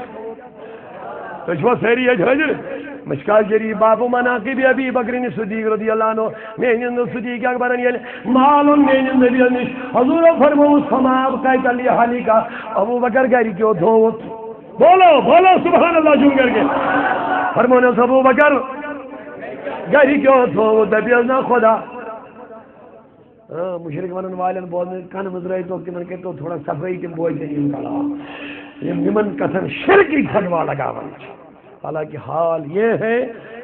تو شو سیری اجھر مشکال جری باب مناقب ابی بکر صدیق رضی اللہ عنہ میں صدیق اکبر یل مال میں نبی نش حضور فرماؤ سماع کہہ کلی حالی کا ابو بکر گھر کیوں دھوت، بولو بولو سبحان اللہ جو کر کے فرماؤ ابو بکر گھر کیوں دھوت نبی نہ خدا مشرک ونن والن بولنے کن مزرے تو کہ من کے تو تھوڑا صفائی کے بوجھ نہیں نکلا یہ نمن کثن شرکی کھنوا لگاون، حالانکہ حال یہ ہے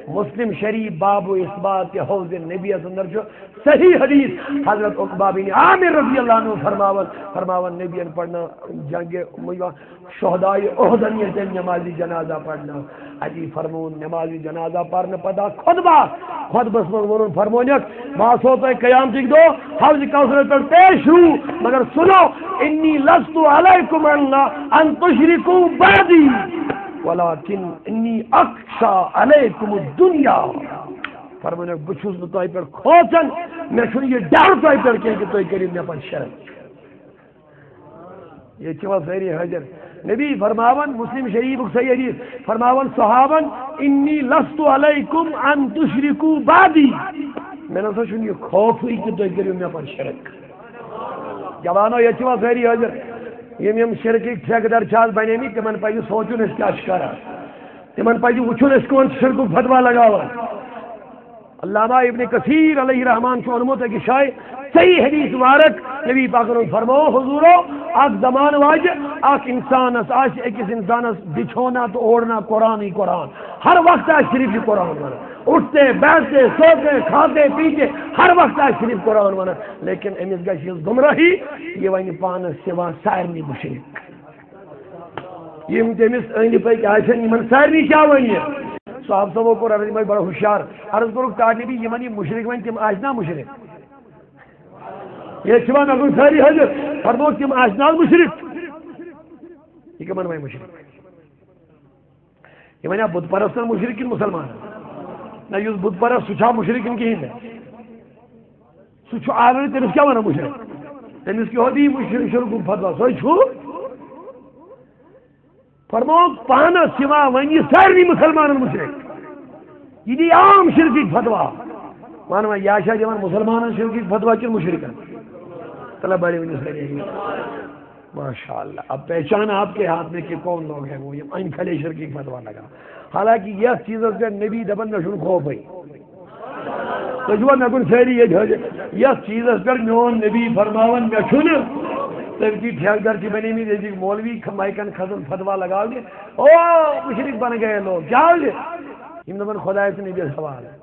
مسلم شریف باب و اثبات حوض نبی اندر جو صحیح حدیث حضرت عقبہ بن عامر رضی اللہ عنہ فرماون نبی ان پڑھنا جنگ شہدائے احد سے نمازی جنازہ پڑھنا، اجی فرمون نمازی جنازہ پڑھنا پدا خطبہ من فرمونک باسو تو قیامت دو حوض کوثر پر پیش ہوں، مگر سنو انی لست علیکم ان تشرکوا بعدی ولیکن انی اخشی علیکم الدنیا، فرمانے بچھوس تو ای پر کھوچن میں چھو یہ ڈر تو ای پر کہ تو کریم نے پر شرک یہ چوا سیری حجر نبی فرماون مسلم شریف صحیح حدیث فرماون صحابن انی لست علیکم ان تشرکوا بعدی، میں نے سوچا یہ خوف ہوئی کہ تو کریم نے پر شرک، جوانو یہ چوا سیری حجر یم شرکی ٹھیکدار چھاس بنے می تمن پہ سوچن اس کیا شکارا تمن پہ وچن اس کون شرک فتوا لگاوا۔ علامہ ابن کثیر علیہ رحمان کو انمت ہے کہ شاید صحیح حدیث مبارک نبی پاک نے فرماؤ حضورو آج زمان واج آج انسان اس آج ایک انسان اس بچھونا تو اوڑنا قرآن ہی قرآن، ہر وقت آج شریف قرآن ون اٹھتے بیٹھتے سوتے کھاتے پیتے ہر وقت آج شریف قرآن ون لیکن امس گژھِ گمراہی یہ ون پانس سوا سارنی مشرک یم تمس أنٛدۍ پٔکۍ آسن یمن سارنی کیا ون یہ صاحب صاحبو کوٚر عرض بڑا ہوشیار عرض کوٚرُکھ طاہر نبی یمن یہ مشرک ون تم آسنا مشرک یہ چھوا مے کُن ساری حضر فرموک تم آسنا مشرک یہ کمن ون مشرک یہ ونیا بت پرستن مشرک کن مسلمان نہ یس بت پرست سہ مشرک کن کہین سہ آلریڈی تمس کیا ونان مشرک تمس کی ہوتی مشرک شرک فتوا سو فرموک پانس سوا ون یہ سارنی مسلمان مشرک یہ دی عام شرک فتوا ون ون یا شاہ دان مسلمان شرک فتوا کن مشرکن تلا بڑی ون ماشاء اللہ اب پہچان آپ کے ہاتھ میں کہ کون لوگ ہیں وہ یہ کھلے شرکی فتوا لگا حالانکہ یہ چیز نبی دپن مے چھن خوف تجوا مے کن ساری یہ چیز پہ میون نبی فرماون مے چھن تم کی ٹھیکدر کی بنی میں مولوی مائکن کھسن فتوا لگاؤ گے او مشرک بن گئے لوگ کیا ہو گئے دپن خدا سے نبی سوال ہے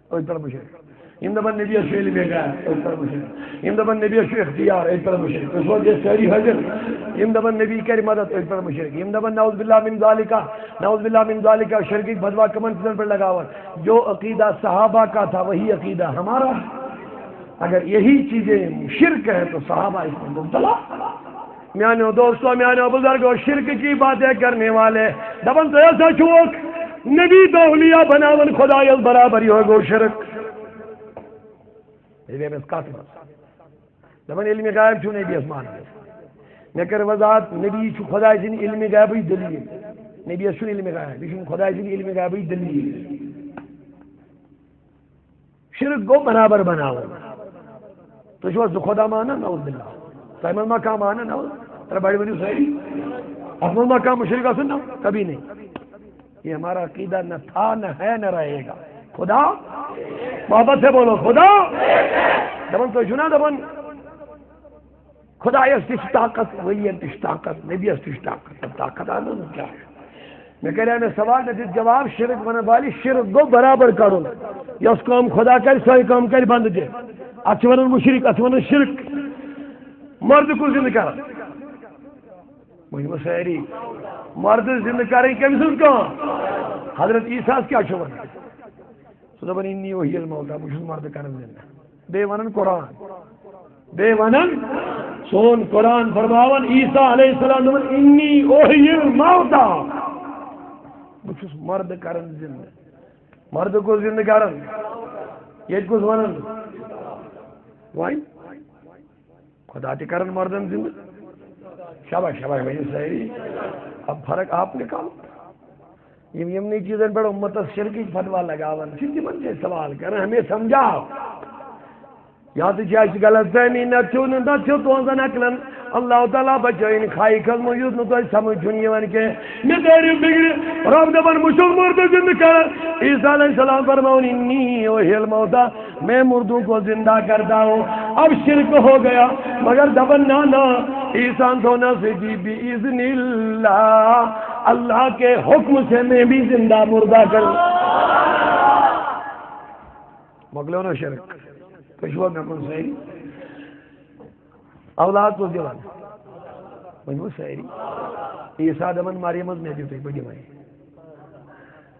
اور طرف مشرک دپان نبی علم گیا دپان نبی اختیار مشرک اس وقت ساری حضر دپان نبی کر مدد مشرک دپان نعوذ باللہ من ذالک شرک فتوا کمن چیزن پر لگاون جو عقیدہ صحابہ کا تھا وہی عقیدہ ہمارا اگر یہی چیزیں شرک ہے تو صحابہ اس میں مبتلا میانو دوستو میانو بزرگو شرک کی باتیں کرنے والے دپان تو ایسا چوک نبی تو اولیاء بناون خدا یل برابر ہو گو شرک دپان علم غائب چھو نبی اسمان مے کر وضاحت نبی چھو خدا سن علم غائب دلیل نبی سن علم غائب یہ خدا سن علم غائب دلیل شرک گو برابر بناو تو چھو خدا مانا نعوذ باللہ تیمن مقام مانا نعوذ ترا بڑی بڑی صحیح اپنا مقام مشرک سننا کبھی نہیں یہ ہمارا عقیدہ نہ تھا نہ ہے نہ رہے گا خدا محبت سے بولو خدا دپان تو چھنا دپان خدا تش طاقت ولی تش طاقت نبی تش طاقت طاقت آنا کیا ہے میں کہہ رہا میں سوال نہ دیت جواب شرک ون والی شرک گو برابر کرو یس کام خدا کر سوئی کام کر بند دے ات ون مشرک ات ون شرک مرد کو زندہ کر مجھے ساری مرد زندہ کریں کم سن کام حضرت عیسیٰ کیا چھو ون سو دپان انی وہی الموتا بہ مرد کرن زندہ بے ونن قرآن بے ونن سون قرآن فرماون عیسیٰ علیہ السلام دپان انی وہی الموتا بہ مرد کرن زندہ مرد کو زندہ کرن یہ کس ونن وائن خدا تے کرن مردن زندہ شاباش شاباش بھائی صحیح اب فرق آپ نکالو یمنی چیزن پر امت شرکی فتوا لگاون سیدھی من سے سوال کریں ہمیں سمجھاؤ یا تو چاہیے غلط فہمی نہ چھو تو نقلن اللہ تعالیٰ بچائیں کھائی کھل موجود نہ تو سمجھ چھنی ون کے میں تیری بگڑ رب دبن مشل مرد زندہ کر عیسیٰ علیہ السلام فرماؤن انی وحی الموتا میں مردوں کو زندہ کرتا ہوں اب شرک ہو گیا مگر دبن نانا عیسیٰ دھونا سے جی باذن اللہ اللہ کے حکم سے میں بھی زندہ مردہ کروں مگلو نا شرک پشوا میں کن صحیح اولاد کو دیوان مجھو صحیح عیسیٰ دمن مریم میں دیو تک بڑی مائی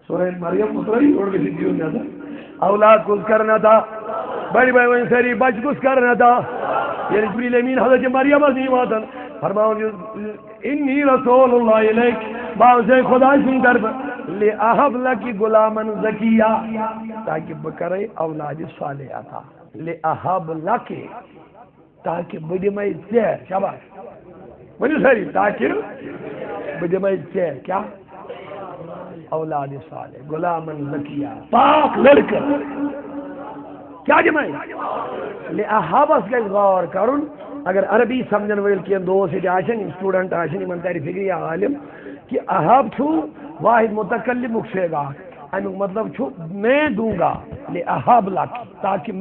سورہ مریم مطلعی اوڑ کے دیو نہ تھا اولاد کو کرنا تھا بڑی بھائی وہیں صحیح بچ کو کرنا تھا یعنی جبریل امین حضرت مریم عظیم وطن فرماؤں انی رسول اللہ علیک باوزے خدا سن طرف لے احب لکی غلامن زکیہ تاکہ بکرے اولاد صالحہ تھا لے احب لکی تاکہ بڑی میں چیر شاباش بڑی ساری تاکہ بڑی میں چیر کیا اولاد صالح غلامن زکیہ پاک لڑکا کیا جمعی لے احابس گئی غور کرن اگر عربی سمجھن ویل کی دو سے آشن اسٹوڈنٹ آشن من تاری فکری عالم کہ احاب چھو واحد متکلم مکشے گا انو مطلب چھو میں دوں گا لے احاب لاکی تاکہ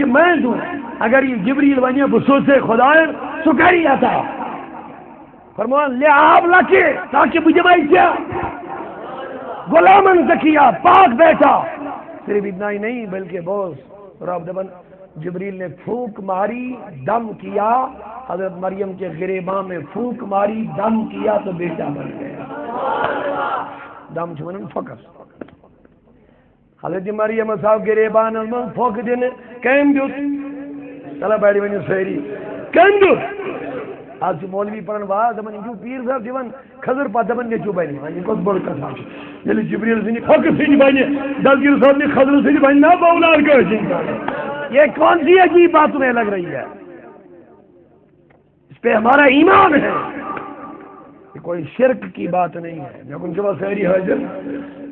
میں دوں اگر یہ جبریل ونیا بسو سے خدای سکری آتا فرمان لے احاب لاکی تاکہ بجمعی کیا غلامن زکیہ پاک بیٹا. صرف اتنا ہی نہیں بلکہ بوس رب دبن جبریل نے پھونک ماری دم کیا, حضرت مریم کے گریباں میں پھونک ماری دم کیا تو بیٹا بن گیا. دم چھوڑن فوکس حضرت مریم صاحب گریبان من پھونک دن کیم دیت چلا بیٹھی ونیو سہری کیم دیت. آج مولوی پڑھن واز دپن جو پیر صاحب دیوان خضر پتہ دپن نیچو بنی ہاں کس بڑ کتھا یل جبریل سنی پھک سنی بنی دلگیر صاحب نے خضر سنی بنی نہ بولار کہ یہ کون سی عجیب بات تمہیں لگ رہی ہے؟ اس پہ ہمارا ایمان ہے, یہ کوئی شرک کی بات نہیں ہے. میں کن کے پاس سہری حاضر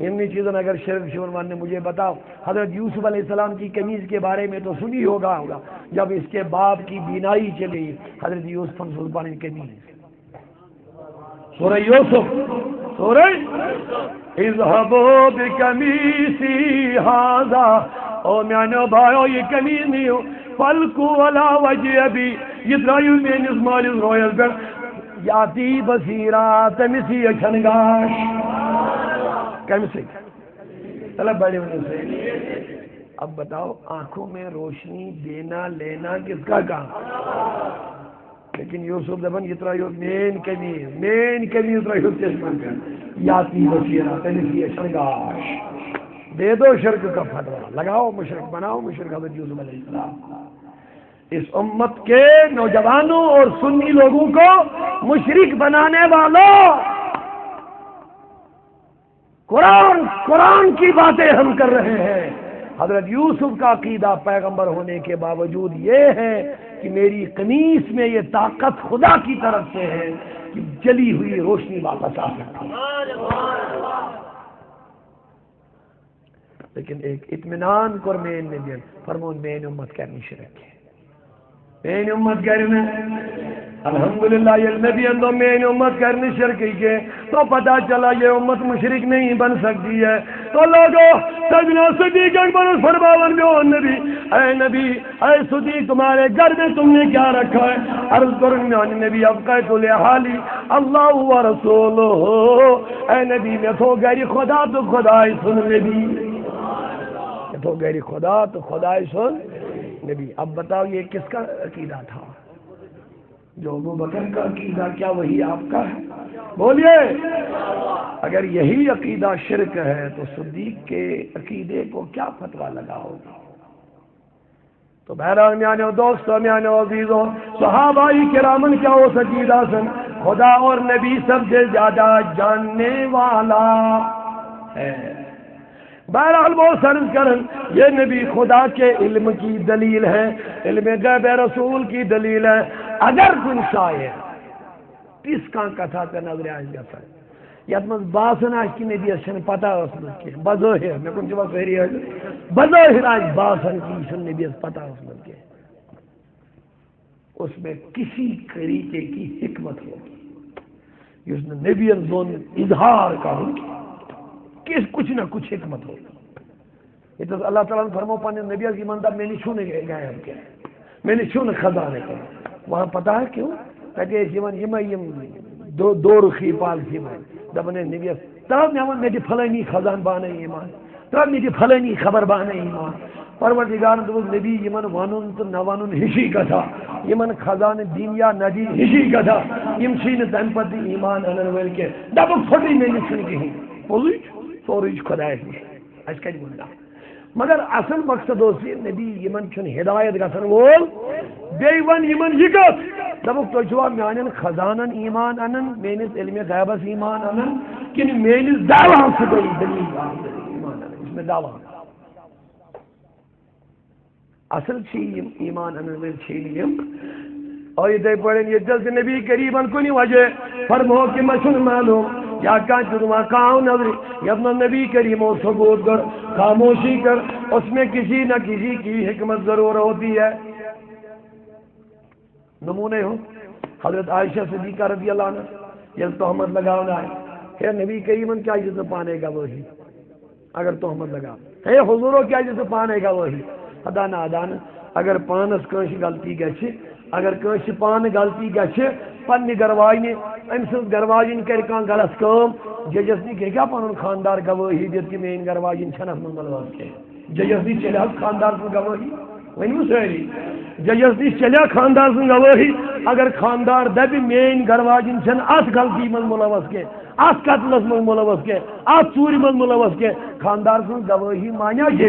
انہی چیزوں میں اگر شرک شورمان نے مجھے بتاؤ. حضرت یوسف علیہ السلام کی قمیض کے بارے میں تو سنی ہوگا جب اس کے باپ کی بینائی چلی حضرت یوسف سلطان کی قمیض. سورہ یوسف سورہ اذهبوا بقمیصی ھذا او میانو بھائیو یہ قمیض نہیں ہو فلکو علی وجہ ابی یہ درائیو میں نظمال رویل پر یاتی بصیرہ تمسی اچھنگاش کیسے طلب بڑے ہونے سے. اب بتاؤ آنکھوں میں روشنی دینا لینا کس کا کام؟ لیکن یوسف دبن یہ طرح مین کمی طرح چشمہ کر یاتی بصیرہ تمسی اچھنگاش. دے دو شرک کا فتویٰ, لگاؤ مشرک بناؤ مشرک حضرت یوسف علیہ السلام. اس امت کے نوجوانوں اور سنی لوگوں کو مشرک بنانے والوں, قرآن کی باتیں ہم کر رہے ہیں. حضرت یوسف کا عقیدہ پیغمبر ہونے کے باوجود یہ ہے کہ میری قمیص میں یہ طاقت خدا کی طرف سے ہے کہ جلی ہوئی روشنی واپس آ سکتی ہے. لیکن ایک اطمینان کر مین نے دیا فرمون مین امت کرنی شرک ہے. مین امت کرنے الحمدللہ یہ نبی اندو مین امت کرنی شرک کے تو پتا چلا یہ امت مشرک نہیں بن سکتی ہے. تو لوگو سجنا صدیق اکبر فرماون میں نبی اے صدیق تمہارے گھر میں تم نے کیا رکھا ہے؟ عرض کرنے نبی ابقیت لحالی اللہ و رسولہ. اے نبی میں تو گھر خدا تو خدا سن نبی تو غیر خدا تو خدا سن نبی. اب بتاؤ یہ کس کا عقیدہ تھا؟ جو ابو بکر کا عقیدہ کیا وہی آپ کا ہے؟ بولیے. اگر یہی عقیدہ شرک ہے تو صدیق کے عقیدے کو کیا فتویٰ لگا ہوگا؟ تو بہرحال میانو دوستو میانو عزیزو صحابہ کرامن کیا ہو عقیدہ سن خدا اور نبی سب سے زیادہ جاننے والا ہے. بہرحال وہ سرز کرن یہ نبی خدا کے علم کی دلیل ہے, علم غیب رسول کی دلیل ہے. اگر کوئی شاعر کس کا کتھا کا نظر آئے گا یت مز باسن آج کی نبی سن پتہ اس کے بظاہر میں کن جواب فہری ہے بظاہر آج باسن کی سن نبی پتہ اس کے اس میں کسی طریقے کی حکمت ہوگی اس نے نبی زون اظہار کا ہوگی کس کچھ نہ کچھ حکمت ہو. یہ تو اللہ تعالیٰ نے فرمو پانے نبی کی مندہ میں نے چھونے گئے ہم کیا میں نے چھونے خزانے کے وہاں پتہ ہے کیوں کہ جیون یم دو رخی پال جیون دبنے نبی طرف میں نے پھلانی خزان بانے ایمان طرف میں پھلانی خبر بانے ایمان پروردگار دوست نبی یمن ونن تو نہ ونن ہشی کتھا یمن خزان دین یا ندی ہشی کتھا یم چھین تم پتہ ایمان انن ول کے دب پھٹی میں نے چھن کہیں بولی سورج خدا اس کا بولنا مگر اصل مقصد اسی نبی یمن چھن ہدایت گژھن وول بی ون یمن یہ کت دبک تو چھوا میانن خزانن ایمان انن میانس علم غیبس ایمان انن کن میانس دعوی سے گئی دلیل ایمان انن اس میں دعوی اصل چیز ایمان انن ول چیم اور یہ پڑھیں یہ جلد نبی قریباً کنی وجہ فرمو کہ مشن معلوم یا کان چدما کاؤ نظری یبنا نبی کریم و ثبوت کر خاموشی کر اس میں کسی نہ کسی کی حکمت ضرور ہوتی ہے. نمونے ہو حضرت عائشہ صدیقہ رضی اللہ عنہ یہ تہمت لگانا ہے نبی کریم کیا عزت پانے گا وہی اگر تہمت لگا ہے حضورو کیا عزت پانے گا وہی ادا نہ ادان اگر پانس کنش غلطی گچھ اگر کنس پان غلطی گھے پنہ گرواجنہ ام سز گرواجن کر غلط کام ججس نش کیا پن خاندار گواہی دت کہ میری گرواجن چھنس من ملوث کی ججس نش چلے خاندار سن گواہی ونو ساری ججس نش چلے خاندار سن گواہی اگر خاندار دپ میری گرواجن چھن ات غلطی من ملوث کی ات قتلس من ملوث کی ات ژوٗرِ من ملوث کی خاندار سن گواہی مانیا جی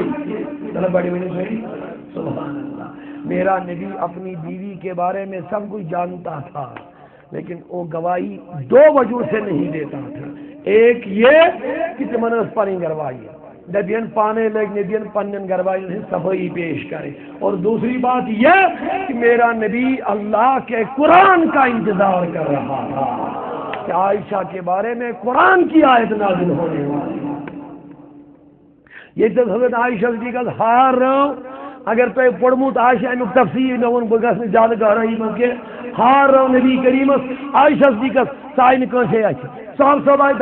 چلو بڑی ونو ساری سبحان اللہ. میرا نبی اپنی بیوی کے بارے میں سب کچھ جانتا تھا لیکن وہ گواہی دو وجہ سے نہیں دیتا تھا. ایک یہ کہ تمن پن گروائی نبین پانے لگ نبین پن گروائی سے صفائی پیش کرے اور دوسری بات یہ کہ میرا نبی اللہ کے قرآن کا انتظار کر رہا تھا کہ عائشہ کے بارے میں قرآن کی آیت نازل ہونے والی. یہ تو حضرت عائشہ صدیقہ ہار اگر تہ پوڑمت آشہ امیک تفصیل مے ون بہ گھس زیادہ گہرائی من کہ ہار رو نبی کریمس عائشہ صدیقس سائے نہ کنسے اتھ صاحب صاحب آئی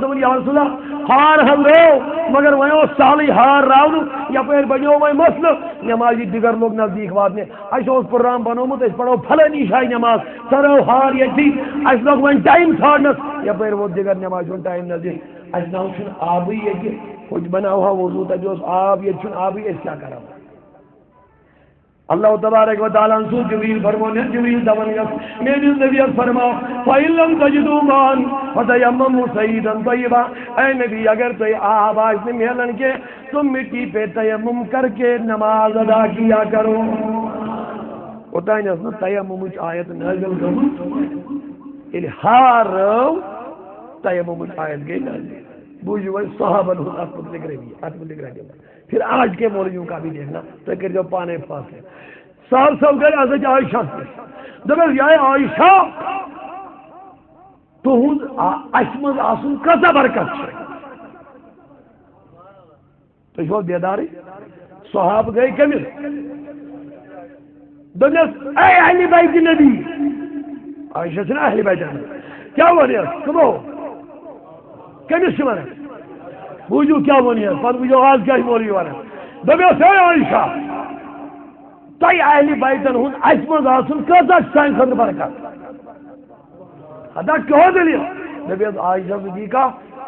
دون یا رسول اللہ ہار حل رو مگر وہ سہل ہار راون یپر بنو وہ مسئلہ نمازی دیگر لوگ نزدیک واتنے اس پروگرام بنومت اس پڑھو پھلانی شاہی نماز سرو ہار یتی اس لوگ ون ٹائم ژھانڈنس یپر وہ دیگر نماز ون ٹائم نزدیک اس نو چھ آبی یہ کچھ بناو ہا وضو تہ آب یہ چھ آبی اس کیا کرو. اللہ تبارک و تعالیٰ سو جبریل فرمانے جبریل دون گس میری نبی فرما فَإِن لَمْ تَجِدُوا مَاءً فَتَيَمَّمُوا صَعِيدًا طَيِّبًا. اے نبی اگر تو آب آج نے ملن کے تم مٹی پہ تیمم کر کے نماز ادا کیا کرو. اوتان اس تیمم آیت نازل گمت الہار تیمم آیت گئی نازل بوجھو صحابہ نے آپ کو ذکر بھی آپ کو ذکر دیا. پھر آج کے مولویوں کا بھی دیکھنا تو کر جو پانے فاصلے صاحب صاحب گئے حضرت عائشہ سے دبل یا عائشہ تو اسمز آسن کتا برکت ہے تو جو بیداری صحاب گئے کمس دبل اے اہل بیت نبی عائشہ سے اہل بیت نبی کیا ونیا سنو کمس سے ونیا بوجھو کیا ونیا پتہ بوجھو آج کیا مولی ونیا دبل سے عائشہ تھی اہل بیتن ہن اس مز آسن کتا سان خاطر برکت ادا کہو دلیل دبل عائشہ صدیقہ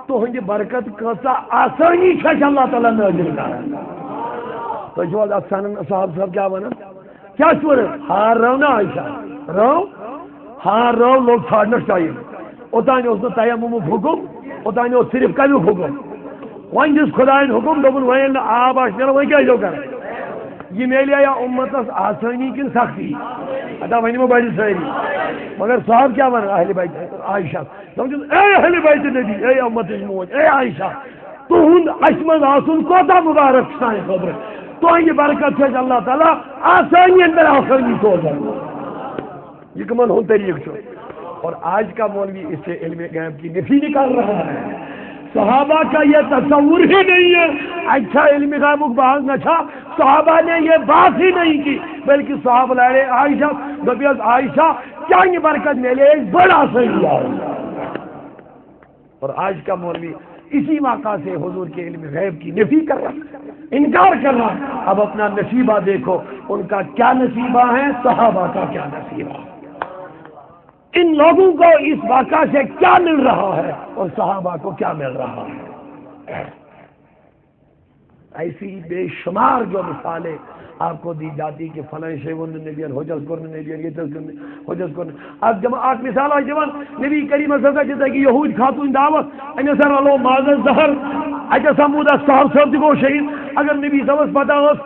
تہندِ برکت کتا آسانی چھ اللہ تعالیٰ نازل کران. تو جو افسانن صاحب صاحب کیا ونان کیا چھوڑ ہار رو نا عائشہ رو ہار رو لوگ چھاڑنا چاہیے اوتان اس تیمم حکم اوتان صرف کمیک حکم ون دس خدائن حکم دپن ون آب آس نیران ون کیا کر یہ میلیا یا امتس آسانی کن سختی ادا ونمو بڑی ساری مگر صاحب کیا ون اہل بیت عائشہ اے اہل بیت نبی اے امت موج اے عائشہ تہند اس مز آسن کوتا مبارک سان خبر تہندِ برکت چھ اللہ تعالیٰ آسانی پر آسانی سوزان. یہ کمن ہوں طریق اور آج کا مولوی اس سے علم غیب کی نفی نکال رہا ہے. صحابہ کا یہ تصور ہی نہیں ہے اچھا علم غیب بحث نہ تھا صحابہ نے یہ بات ہی نہیں کی بلکہ صحابہ لڑے عائشہ دبیز عائشہ کیا یہ برکت ملے ایک بڑا صحیح ہے. اور آج کا مولوی اسی موقع سے حضور کے علم غیب کی نفی کر رہا انکار کر رہا. اب اپنا نصیبہ دیکھو ان کا کیا نصیبہ ہے صحابہ کا کیا نصیبہ. ان لوگوں کو اس واقعہ سے کیا مل رہا ہے اور صحابہ کو کیا مل رہا ہے. ایسی بے شمار جو مثالیں آپ کو دی جاتی کہ فلاں شیون نبی حجت کرنے نبی حجت کرنے. اب جب آپ مثال آئی جوان نبی کریم صلی اللہ علیہ وسلم کہ یہود خاتون دعوت ان سر اللہ معذر زہر اچھا سمودہ صاحب صاحب تھی کو شہید اگر نبی صاحب پتہ اس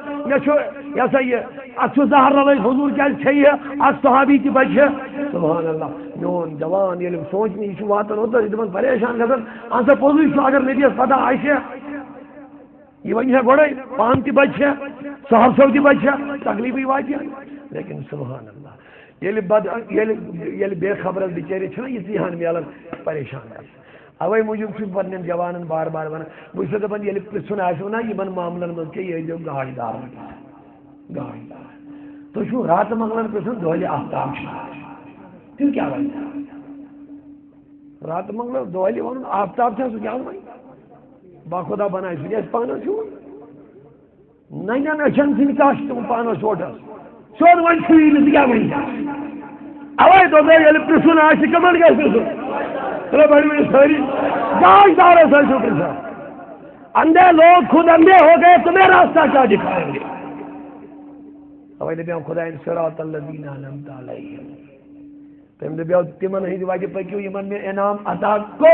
یہ سا یہ اتھ زہر رلے حضور کیا چاہیے ات صحابی کی بچ ہے. سبحان اللہ میون جوان یہ سوچنے یہ واتن ہوتا ہے پریشان گھن اہسا پوزی اگر نبی پتہ آئے یہ ون ہے گوڑے پان تہ بچ ہے صاحب صاحب تہ بچ ہے تکلیفی وات. لیکن سبحان اللہ یل بے خبر بچارے چھنا یہ ذہن ملان پریشان گھن اوے موجود پنن جوانن بار بار ون بس دپان یل پرژھن آسو نا یمن معاملن من کہ یہ گاڑی دار گاڑی دار تو چھو رات منگلن پرژھن دہلہِ آفتاب تم کیا ون رات منگل دہلہِ ون آفتاب سہ کیا ون باخدا بنائے سہ پانس نن اچھن سن کش تم پانس سوٹس سیود ون کیا ون اوے تو یل پرسن آ کمن گھر پرسن بڑی ساری گاش دار سو پرسان اندھے لوگ خود اندھے ہو گئے تمہیں راستہ کیا دکھائیں گے اوے دپیاو خدا صراط الذین انعمت علیہم تم دپیاو تمن ہند وجہ پکیو یمن میں انعام عطا کو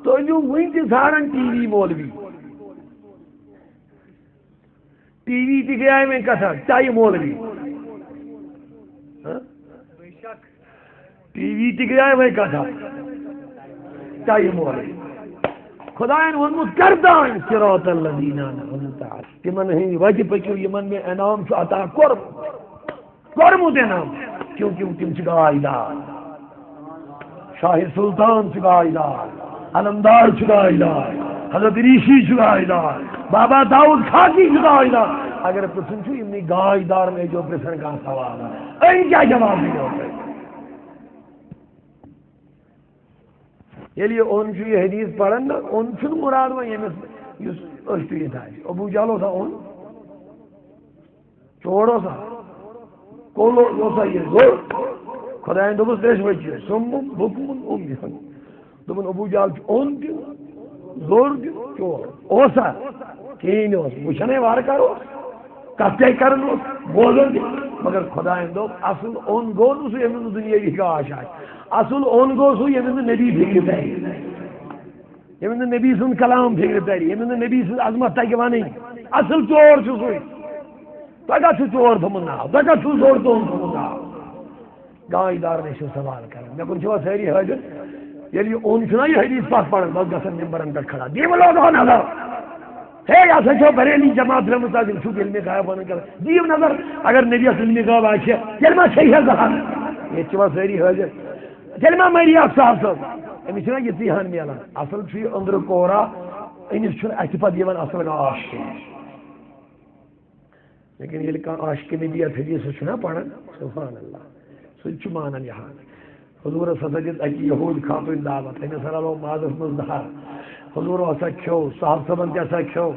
تو جو ون تہ ژھانڈان ٹی وی مولوی ٹی وی تہ گیا میں کتھا چاہے مولوی ٹی وی تہ گیا میں کتھا چاہے مولوی خدائن ونمت کردان صراط الذین انعمت علیہم تمن ہند وجہ پکیو یمن میں انعام عطا کورمت انعام کیونکہ تم گائے دار شاہ سلطان گائے دار علمدار گائے دار حضرت ریشی گائے دار بابا داؤد خاکی گائے دار اگر پرسن چھو یمنی گائے دار میں جو پرسن کا سوال ہے این کیا جواب دیا ہوتا ہے یلی اون چھو یہ حدیث پڑھن نا اون چھو مراد میں یمس اشتو یہ تھا ابو جالو تھا اون چوڑو سا کولو روسا یہ زور خدایان دوبس دیش بچی سمم بکمن امیان دوبن ابو جال اون دیو زور دیو چور اوسا کین اوس وچھنے وار کرو کتے کرن بولن مگر خدایان دو اصل اون گو سو یمن دنیا کی گاش ہے اصل اون گو سو یمن نبی فکر پہی یمن نبی سن کلام فکر پہی یمن نبی سن عظمت تک وانی اصل چور چھو سوئی تگا چھو چور تھمن ناو تگا چھو چور تھمن ناو گائے دار نے شو سوال کرن میں کن چھو سہری حاجت یلی اون چھنا یہ حدیث پاک پڑھن بس گسن ممبرن پر کھڑا دیو لوگ ہو نظر ہے یا سچو بریلی جماعت رمضان چھو علم غائب ہونے کر دیو نظر اگر نبی علم غائب آشیا کلمہ صحیح ہے زہان یہ چھو سہری حاجت کلمہ میری آپ صاحب صاحب امی چھنا یہ تیہان میالا اصل چھو اندر کورا انیس چھنا احتفاد دیوان اصل عاشق لیکن یہ لکھا عاشق نبی حدیث چھنا پڑھن سبحان اللہ سوچ مانن یہاں حضور سجد اکی یہود خاتون دعوت ہمیں سر لو مازس مز دہار حضور اسا کھو صاحب صبن تہ اسا کھو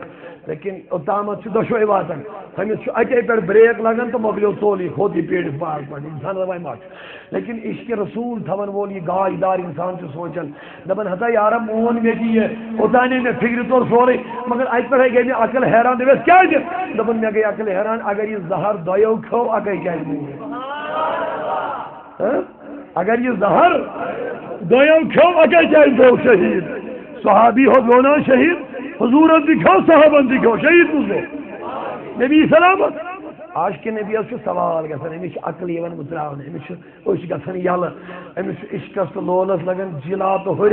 لیکن اوتامت دشوئی واتن ہمیں اکے پہ بریک لگن تو مکلیو سولی کھوتی پیٹ پار پڑ انسان دوائی مات لیکن عشق رسول تھون وول یہ گائے دار انسان سے سوچن دپن ہتا یار مون میں کی ہے اوتانے میں فکر طور سورے مگر ات پہ گئی میں عقل حیران دس کیا دپن میں گئی عقل حیران اگر یہ زہر دویو کھو اکے کیا اگر یہ زہر دویو کھو اکے کیا شہید صحابی ہو دونوں شہید حضور دکھو صحابن دکھو شہید مجھے نبی سلامت آج کے نبی اس سوال گھن امس عقل یوان متراون امس گھن یل امس عشقس تو لولس لگن جلا تو ہر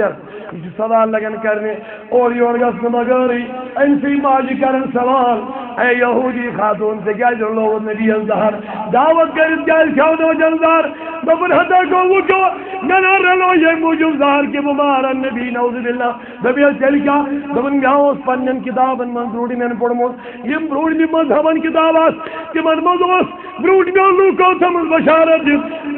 یہ سوال لگن کرنے اور یور گھن مگری امسی ماجی کرن سوال اے یہودی خاتون سے کیا لو نبی الظہر دعوت کرت گل کھو دو جلدار دبن ہتا کو وہ کو نہ رلو یہ موجود ظاہر کے مبارک نبی نعوذ باللہ دبی چل کیا دبن گاؤس پنن کتابن من روڑی میں پڑھمو یم روڑی میں مذہبن کتابات کہ مزوس بروٹ میں لوکو تمن بشارت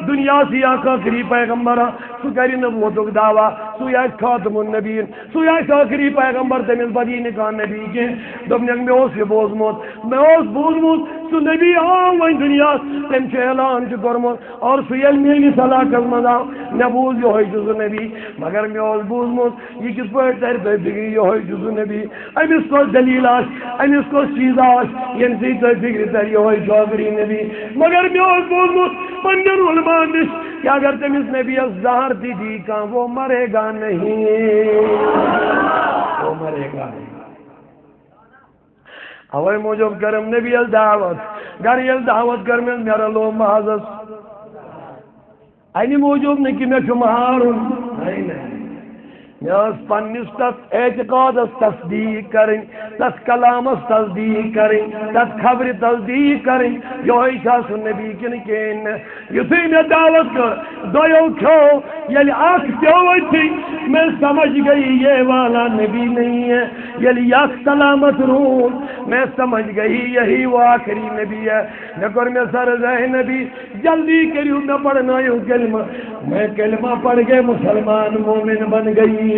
دنیا سی آخری پیغمبر سو کری نبوتک دعویٰ سو یا خاتم النبیین سو یا آخری پیغمبر تمس بدی نکان نبی کے دبنک میں اس یہ بوزمت میں اس بوزمت سو نبی آم وین دنیا تم چھ اعلان چھ کرمت اور سو یل میلی صلاح کزمد آم نبوز یہ ہوئی جزو نبی مگر میں اس بوزمت یہ کس پر تیر پہ فکری یہ ہوئی جزو نبی امس کو دلیل آش امس کو چیز آش ین سی تو فکری تیر یہ ہوئی جوابری نبی مگر میں اس بوزمت پنجر علمان دش کہ اگر تمس نبی الظہر دی کان وہ مرے گا نہیں وہ مرے گا نہیں اوے موجب کرم نبی الدعوت گر الدعوت کر میں میرا لو معزز اینی موجب نہیں کہ میں شمارن نہیں یس پنس تس اعتقاد تصدیق کریں تس کلام تصدیق کریں تس خبر تصدیق کریں یہ سن نبی کن کین یتھی میں دعوت کر دویو کھو یعنی آنکھ پیوت تھی میں سمجھ گئی یہ والا نبی نہیں ہے یعنی یک سلامت روح میں سمجھ گئی یہی وہ آخری نبی ہے نکر میں سر رہ نبی جلدی کریو میں پڑھنا یوں کلمہ میں کلمہ پڑھ کے مسلمان مومن بن گئی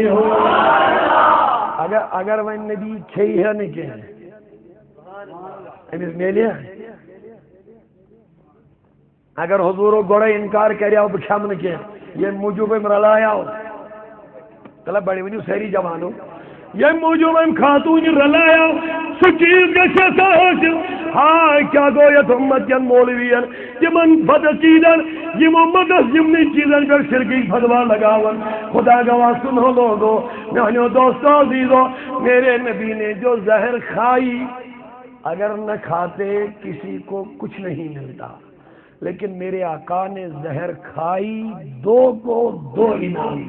اگر وہ نبی کھئی ہے نہیں کہ امس میلیا اگر حضور گوڑے انکار کریو بہ کھم نہ کی یم موجوب رلایو چلو بڑی ونیو ساری جوانو یم موجوب خاتون رلایو سہ چیز گھس حاصل ہائے کیا گو یت امت ین مولوین یمن بدعقیدن یم امتس یمنی چیزن پہ شرکی فتوا لگاون خدا گواہ سنو لوگو میانو دوستو عزیزو میرے نبی نے جو زہر کھائی اگر نہ کھاتے کسی کو کچھ نہیں ملتا لیکن میرے آقا نے زہر کھائی دو کو دو انعام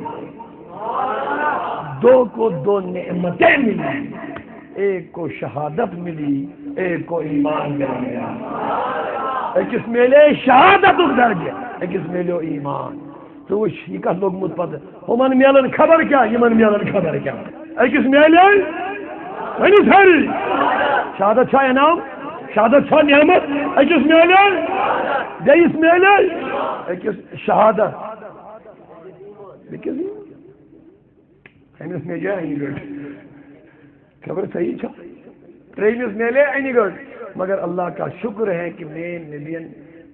دو کو دو نعمتیں ملی ایک کو شہادت ملی ایک کو ایمان مل گیا ایکس میلے شہادت درجہ ایکس میلو ایمان تو وہ کت لوگمت پتہ ہمن میلن خبر کیا یمن میلن خبر کیا ایکس میلے ونی ساری شہادت چھا انعام شہادت چھا نعمت ایکس میلے بیس میلے ایکس شہادت لیکن امس میجے اینی گڑ خبر صحیح چھا تریمس میلے اینی گڑ مگر اللہ کا شکر ہے کہ میں نبین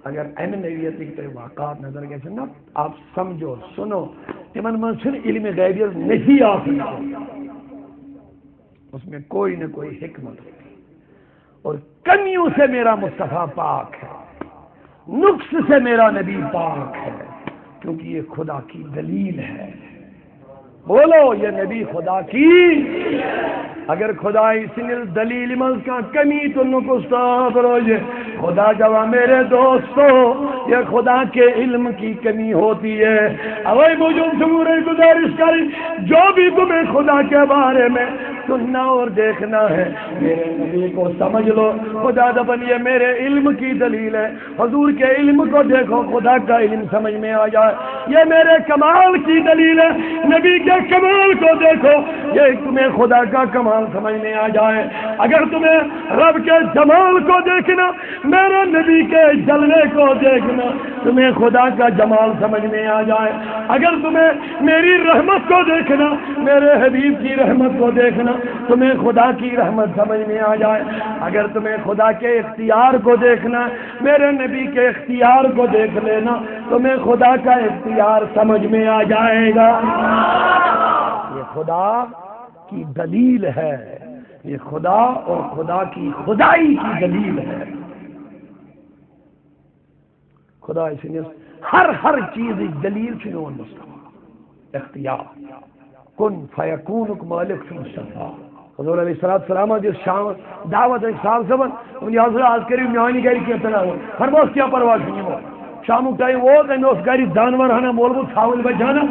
اگر این نبیت کے واقعات نظر گئے نا آپ سمجھو سنو تمن من چھن علم غیبیت نہیں آ سکتا اس میں کوئی نہ کوئی حکمت ہوتی اور کمیوں سے میرا مصطفیٰ پاک ہے نقص سے میرا نبی پاک ہے کیونکہ یہ خدا کی دلیل ہے بولو یہ نبی خدا کی اگر خدا سنل دلیل مز کا کمی تو نقصان روزے خدا جوا میرے دوستو یہ خدا کے علم کی کمی ہوتی ہے اوے موجود تمہارے گزارش کری جو بھی تمہیں خدا کے بارے میں سننا اور دیکھنا ہے میرے نبی کو سمجھ لو خدا دبن یہ میرے علم کی دلیل ہے حضور کے علم کو دیکھو خدا کا علم سمجھ میں آ جائے یہ میرے کمال کی دلیل ہے نبی کے کمال کو دیکھو یہ تمہیں خدا کا کمال سمجھ میں آ جائے اگر تمہیں رب کے جمال کو دیکھنا میرے نبی کے جلوے کو دیکھنا تمہیں خدا کا جمال سمجھ میں آ جائے اگر تمہیں میری رحمت کو دیکھنا میرے حبیب کی رحمت کو دیکھنا تمہیں خدا کی رحمت سمجھ میں آ جائے اگر تمہیں خدا کے اختیار کو دیکھنا میرے نبی کے اختیار کو دیکھ لینا تمہیں خدا کا اختیار سمجھ میں آ جائے گا یہ خدا کی دلیل ہے یہ خدا اور خدا کی خدائی کی دلیل ہے خدا اس نے ہر چیز دلیل چنون مصطفیٰ اختیار کن فیکونک مالک مصطفیٰ حضور علیہ السلام جس شام دعوت ایک سال سے بن حضرت آج کری میانی گھر کی اطلاع ہو فرموس کیا پرواز نہیں ہو شام ٹائم وہ اس گھر جانور ہنا مولمت ثاول بچانا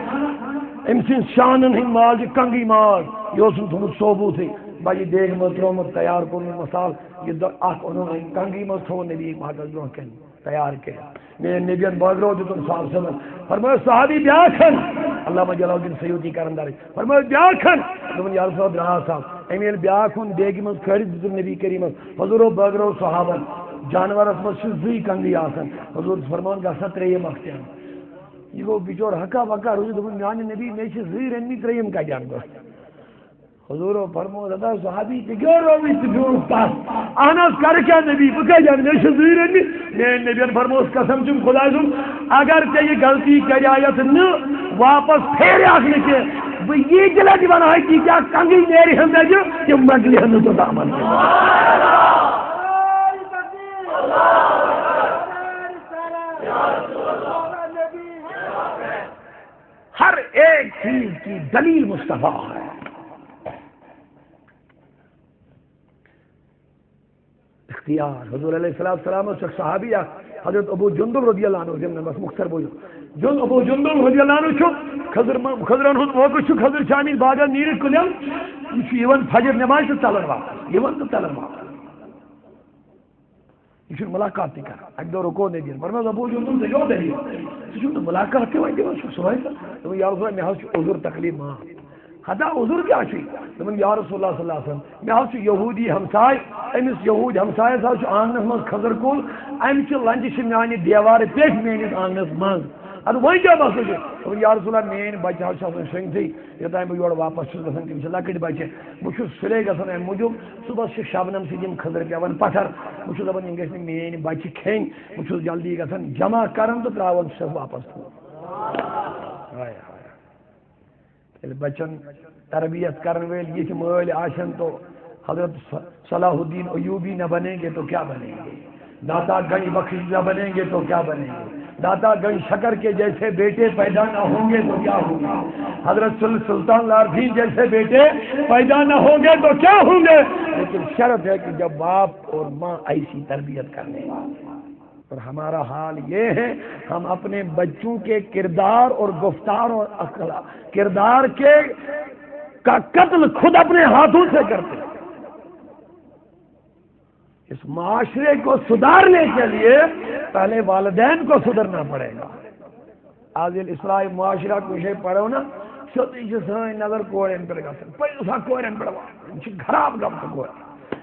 ام سن شانن ہند ماز کنگی ماز یہ تھومت صوبو تھی بجے دیگ مز ترومت تیار کور مثال یہ انہوں کنگی مز تھو نبی ماٹس برو کن تیار کیا میں نبیان بازرو دیتن صاحب سمن فرمایا صحابی بیاکھن علامہ جلال الدین سیوطی کرنداری فرمایا بیاکھن دوپن یا رسول اللہ صاحب امیل بیاکھن دیگ مز کھڑی دیتن نبی کریم حضور بازرو صحابن جانورس مز زی کنگی آسن حضور فرمان گا تریم اختیان یہ گو بچور حقا وقا روز دوپن میان نبی میں زی رنمی تریم کا جان گو حضور فرمو دادا صحابی کہ گو روی تجور پاس آناس کر کیا نبی بکا جان میں زی رنمی میں نبی فرمو اس قسم چم خدا چم اگر کہ یہ غلطی کری آیت نہ واپس پھیرے آگنے کے وہ یہ جلہ دیوانا ہے کہ کیا کنگی میری ہم دے جو کہ مگلی ہم تو دامن کے ہر ایک چیز کی دلیل مصطفیٰ ہے اختیار حضور علیہ السلام اور صحابیہ حضرت ابو جندب رضی اللہ عنہ جن بس مختصر بولو جن ابو جندب رضی اللہ عنہ چھو خضرن ہند موقع چھو خضر شامل باغا نیرت کلیم یہ چھو یون فجر نماز تو تلن واپس یون تو تلن واپس یہ چھو ملاقات تھی کر اک دو رکو نہیں دین فرمایا ابو جندب سے جو دلیل یہ چھو ملاقات تھی وائیں دیوان چھو سوائے تو یا رسول اللہ میں حضر عذر تکلیف ماں خدا عذر کیا چھی دمن یا رسول اللہ صلی اللہ علیہ وسلم میں حضر یہودی ہمسائے امس یہود ہمسائے صاحب آنگنس من خضر کول ام لنجہ میانہ دیوار پیش میانس آنگنس من اد وۄنۍ کیٛاہ مسلہٕ چھُ دوٚپُن یا رسول اللہ میٛٲنۍ بچہٕ حظ چھِ آسان شۄنٛگتھٕے یوٚتانۍ بہٕ یورٕ واپس چھُس گژھان تِم چھِ لۄکٕٹۍ بچہِ بہٕ چھُس سُلے گژھان اَمہِ موٗجوٗب صُبحس چھِ شبنم سۭتۍ یِم خٔزٕر پٮ۪وان پتھر بہٕ چھُس دپان یِم گژھِ نہٕ میٛٲنۍ بچہِ کھیٚنۍ بہٕ چھُس جلدی گژھان جمع کران تہٕ ترٛاوان چھُسس واپس ییٚلہِ بچن تربیت کرن وٲلۍ یِتھۍ مٲلۍ آسن تو حضرت صلاح الدین ایوبی نہ بنیں گے تو کیا بنیں گے داتا گنج بخش نہ بنیں گے تو کیا بنیں گے داتا گنج شکر کے جیسے بیٹے پیدا نہ ہوں گے تو کیا ہوں گے حضرت سلطان لارفین جیسے بیٹے پیدا نہ ہوں گے تو کیا ہوں گے لیکن شرط ہے کہ جب باپ اور ماں ایسی تربیت کرنے اور ہمارا حال یہ ہے ہم اپنے بچوں کے کردار اور گفتار اور کردار کے کا قتل خود اپنے ہاتھوں سے کرتے ہیں اس معاشرے کو سدھارنے کے لیے پہلے والدین کو سدھرنا پڑے گا عادل اصلاح معاشرہ کچھ پڑھو نا سیوٚدُے چھِ سٲنۍ نظر کورٮ۪ن پٮ۪ٹھ گژھان پٔرِو سا کورٮ۪ن پٮ۪ٹھ یِم چھِ خراب گمژٕ کورِ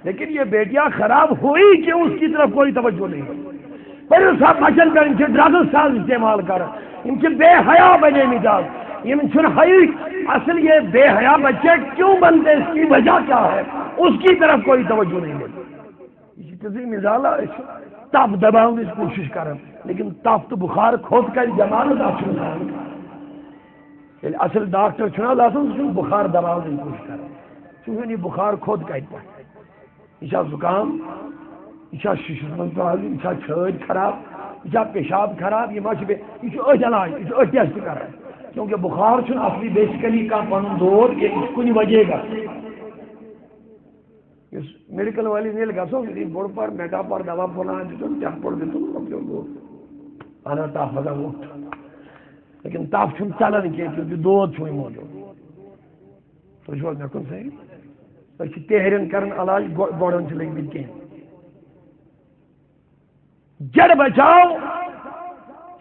لیکن یہ بیٹیاں خراب ہوئی کہ اس کی طرف کوئی توجہ نہیں پٔرِو سا بچن پٮ۪ٹھ یِم چھِ ڈرگٕز ساز استعمال کران یِم چھِ بے حیا بنیمٕتۍ آز یِم چھُنہٕ حیی اصل یہ بے حیا بچے کیوں بنتے اس کی وجہ کیا ہے اس کی طرف کوئی توجہ نہیں دیتی یہ تیزی مثالہ تپ دباؤنٕچ کوٗشش کران لیکن تپ تو بخار کھوٚت کَرِ ضمانت اَتھ چھُنہٕ ییٚلہِ اصل ڈاکٹر چھُنہٕ حظ آسان سُہ چھُنہٕ بخار دباونٕچ کوٗشش کران سُہ چھُنہٕ یہِ بخار کھوٚت کَتہِ پٮ۪ٹھ یہِ چھا زُکام یہ شیشس من پرابلم یہ چھٲتۍ خراب یہ پیشاب خراب یہ ما یہ أتھۍ علاج یہ أتھۍ ٹیسٹ کران کیونکہ بخار چھُنہٕ اصلی بیسیکلی کانٛہہ پنُن دود کُنہِ وجہ گژھان یُس میڈیکل والٮ۪ن ییٚلہِ گژھو ییٚلہِ بوٚڑ بار میٹاپار دوا پھوٚلان دیُتُن ٹٮ۪مپُل دیُتُن مۄکلیو دود اہن حظ تپھ ہسا ووٚتھ لیکن تپھ چھُنہٕ ژلان کینٛہہ کیونکہِ دود چھُ وۄنۍ موٗجوٗد تُہۍ چھِو حظ مےٚ کُن صحیح أسۍ چھِ تیہرٮ۪ن کران علاج گۄڈن چھِ لٔگمٕتۍ کینٛہہ جڑ بچاؤ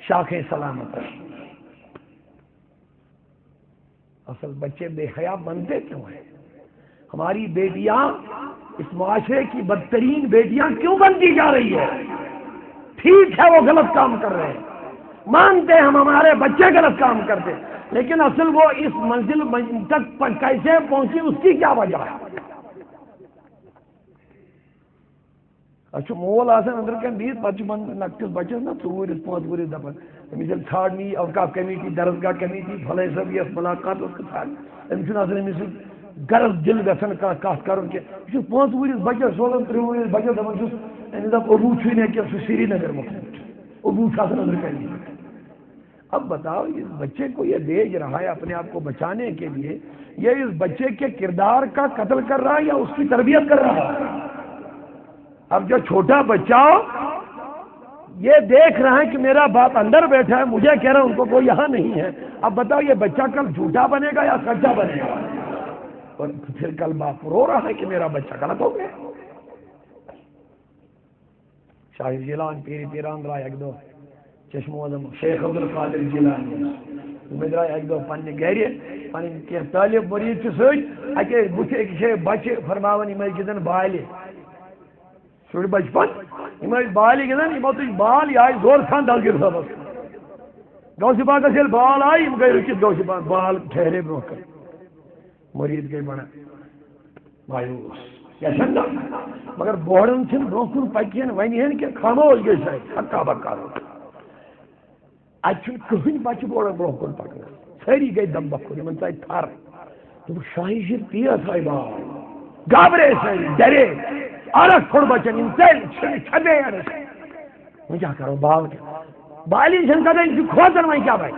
شاخیں سلامت اصل بچے بے حیا بنتے کیوں ہیں ہماری بیٹیاں اس معاشرے کی بدترین بیٹیاں کیوں بنتی جا رہی ہے ٹھیک ہے وہ غلط کام کر رہے ہیں مانتے ہم ہمارے بچے غلط کام کرتے لیکن اصل وہ اس منزل تک کیسے پہنچی اس کی کیا وجہ ہے اچھا مول آسان اندر کن بہت پتہ لکٹس بچس نا 4 ؤرس 5 ؤرس دپان أمِس ییٚلہِ ژھانڈنی اوقاف کمیٹی درسگاہ کمیٹی فلاں صٲب یس ملاقات اوس ژھانڈ أمِس چھُنہٕ آسان أمِس سۭتۍ غرض دل گژھان کانٛہہ کتھ کرُن کینٛہہ یہِ چھُ 5 ؤرس بچس سولان 3 ؤرس بچس دپان چھُس أمِس دپ ابوٗ چھُے نہٕ کینٛہہ سُہ سری نگر مُختلف ابوٗ چھُ آسان أنٛدرٕ کَنی اب بتاؤ اس بچے کو یہ بھیج رہا ہے اپنے آپ کو بچانے کے لیے یہ اس بچے کے کردار کا قتل کر رہا ہے یا اس کی تربیت کر رہا ہے اب جو چھوٹا بچہ یہ دیکھ رہا ہے کہ میرا باپ اندر بیٹھا ہے مجھے کہہ رہا ہے ان کو کوئی یہاں نہیں ہے اب بتاؤ یہ بچہ کل جھوٹا بنے گا یا سچا بنے گا اور پھر کل باپ رو رہا ہے کہ میرا بچہ غلط ہو گیا شاہ جیلان پیر پیران درائے ایک دو چشمو اعظم شیخ عبدالقادر جیلانی میں درائے ایک دو پنہ گھر پن کی طالب مریض ست اکے بچ بچہ فرماون یم گندن بالہ شر بچپن یم بالہ گندان یمو تج بال یہ آئی زور خان دلگیر صاحبس غوث پاکس یل بال آئی یم گئی رکت غوث پاک بال ٹھہرے برو کر مرید گئی بڑا مایوس مگر بوڑن چھن برو کن پکین ون کہ خاموش گئی سا حقا بکا اتھ کہین بچہ بوڑن برو کن پکان ساری گئی دم بکھر ان ژاے تھر دوٚپ شاہی شیر تیز آئی بال گابرے ساری ڈرے الگ تھوڑ بچن ان چھدے وۄنۍ کیٛاہ کرو بال بالی چھن کتن کھوژان وۄنۍ کیٛاہ بچ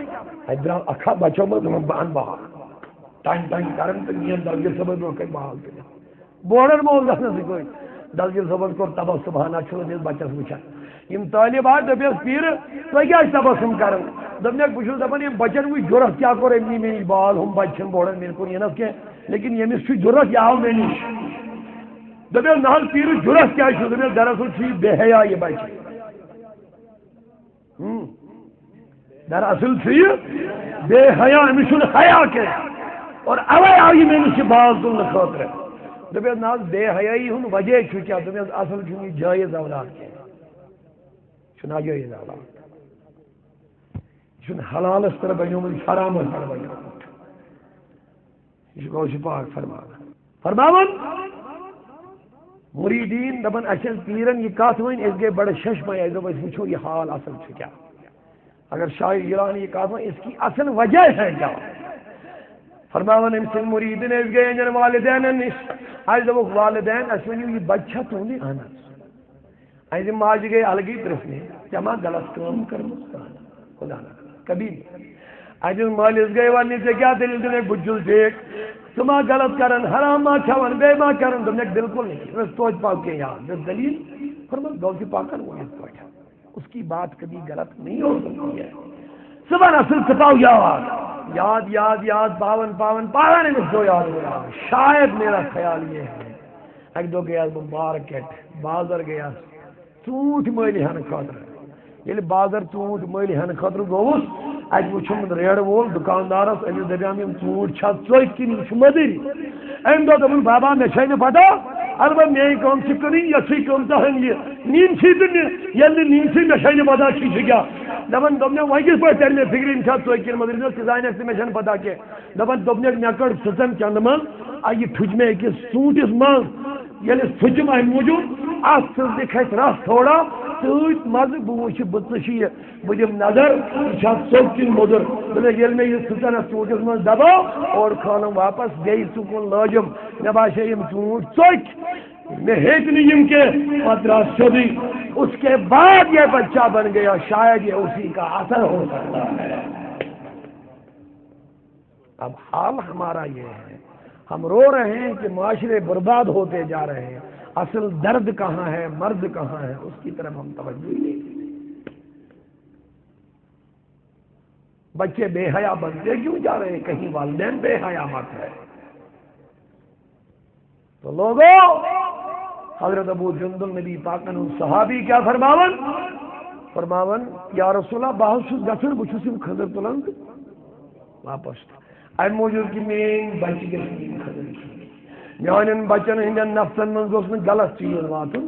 اتہِ درٛاو اکھا بچو منٛز دوٚپُن بہٕ انہٕ بال ٹنگ ٹنگ کران تہٕ نِیَن دلگیر صٲبس برونٛہہ کَنہِ بال تُلِتھ بوڑن مول گژھنَسٕے پٲٹھۍ دلگیر صٲبس کوٚر تبسم ہنا چھُ أمِس بچس وٕچھان یم طالب آے دوٚپیس پیٖرٕ تُہۍ کیٛازِ تبسم کران دوٚپنکھ بہٕ چھُس دپان یِم بچن وٕچھ جُرت کیٛاہ کوٚر أمۍ نی مےٚ نِش بال ہُم بچہِ چھِنہٕ بوڑن مےٚ کُن یِنس کینٛہہ لیکن ییٚمِس چھُ جُرت یہِ آو مےٚ نِش دوٚپیس نہ حظ پیٖرٕ جُرت کیٛازِ چھُ دوٚپیس دراصل چھُ یہِ بے حیا یہِ بچہِ دراصل چھُ یہِ بے حیا أمِس چھُنہٕ حیا کینٛہہ اور اوے آو یہِ مےٚ نِش یہِ بال تُلنہٕ خٲطرٕ دوٚپیس نہ حظ بے حیٲیی ہُنٛد وجہ چھُ کیٛاہ دوٚپیس اصل چھُنہٕ یہِ جٲیز اولاد کینٛہہ چھُ ناجٲیز اولاد یہِ چھُ یہ حلال طرح بنیومت حرام طرح بنیومت یہ غوث پاک فرماون مریدین دپن اچھا پیرن یہ کت ون اس گئی بڑے ششمائی اس دس وچھو یہ حال اصل کیا اگر شاعر گران یہ کت ون اس کی اصل وجہ ہے کیا فرماون ام سن مریدن اس گئی انجن والدین نش اس دپک والدین اس ونیو یہ بچہ تہندی اہن اس ماج گئی الگی پرسنے جما غلط کام کرمت خدا نہ کبھی نہیں مالس گئی ون سے کیا دلیل دن بجل دیکھ ثم غلط کرن حرام ما کھون بے ما کرن تم نے بالکل نہیں بس توج پاک کے یاد دلیل فرمان غوث پاکن وہ اس پاک اس کی بات کبھی غلط نہیں ہو سکتی ہے صبح اصل چھپاؤ یاد یاد یاد پاون پاون پاون میں جو یاد ہوا شاید میرا خیال یہ ہے ایک دو گیا مارکیٹ بازار گیا ژوٗنٛٹھۍ مٔلۍ ہٮ۪نہٕ خٲطرٕ ییٚلہِ بازر ژوٗنٛٹھۍ مٔلۍ ہٮ۪نہٕ خٲطرٕ گوٚوُس اَتہِ وٕچھُم ریڈٕ وول دُکاندارس أمِس دَپیٛام یِم ژوٗنٛٹھۍ چھا ژۄکۍ کِنہٕ یِم چھِ مٔدٕرۍ أمۍ دوٚپ دوٚپُن بابا مےٚ چھے نہٕ پتہ البتہ میٛٲنۍ کٲم چھِ کٕنٕنۍ یَژھٕے قۭمتاہ یہِ نِنۍ چھِی تہٕ نہِ ییٚلہِ نہٕ نِنۍ چھِی مےٚ چھے نہٕ پتہ چھِ چھِ کیٛاہ دَپان دوٚپنَکھ وۄنۍ کِتھ پٲٹھۍ تَرِ مےٚ فِکرِ یِم چھا ژۄکۍ کِنہٕ مٔدٕرۍ دوٚپُس تہِ زانٮ۪کھ ژٕ مےٚ چھَنہٕ پتہ کینٛہہ دَپان دوٚپنَکھ مےٚ کٔڑ سٕژن چندٕ منٛز یہِ پھٕچ مےٚ أکِس ژوٗنٛٹھِس منٛز ییٚلہِ پھٕچِم اَمہِ موٗجوٗب اَتھ سٕژنہِ کھَسہِ رَس تھوڑا تۭتۍ مزٕ بہٕ وٕچھِ بہٕ ژٕچھِ یہِ بہٕ دِمہٕ نظر یہِ چھا ژوٚک کِنہٕ موٚدُر دوٚپُن ییٚلہِ مےٚ یہِ سٕژن اَتھ ژوٗنٛٹھِس منٛز دباو اورٕ کھالم واپس بیٚیہِ سُکوٗن لٲجِم مےٚ باسے یِم ژوٗنٛٹھۍ ژۄکۍ میں ہیٚکۍ نہٕ یِم کینٛہہ پتہٕ درٛاو سیوٚدُے اس کے بعد یہ بچہ بن گیا شاید یہ اسی کا اثر ہو سکتا ہے اب حال ہمارا یہ ہے ہم رو رہے ہیں کہ معاشرے برباد ہوتے جا رہے ہیں اصل درد کہاں ہے مرد کہاں ہے اس کی طرف ہم توجہ ہی نہیں دیتے بچے بے حیا بنتے کیوں جا رہے ہیں کہیں والدین بے حیا مت ہے تو لوگوں حضرت ابو جندل نبی پاکن صحابی کیا فرماون یا رسول اللہ بہت چھس گژھن بہ چھس یم خضر تلان واپس ام موجود کہ میری بچہ گژھن خضر میان بچن ہندین نفسن من گوس نہ غلط چیز واتن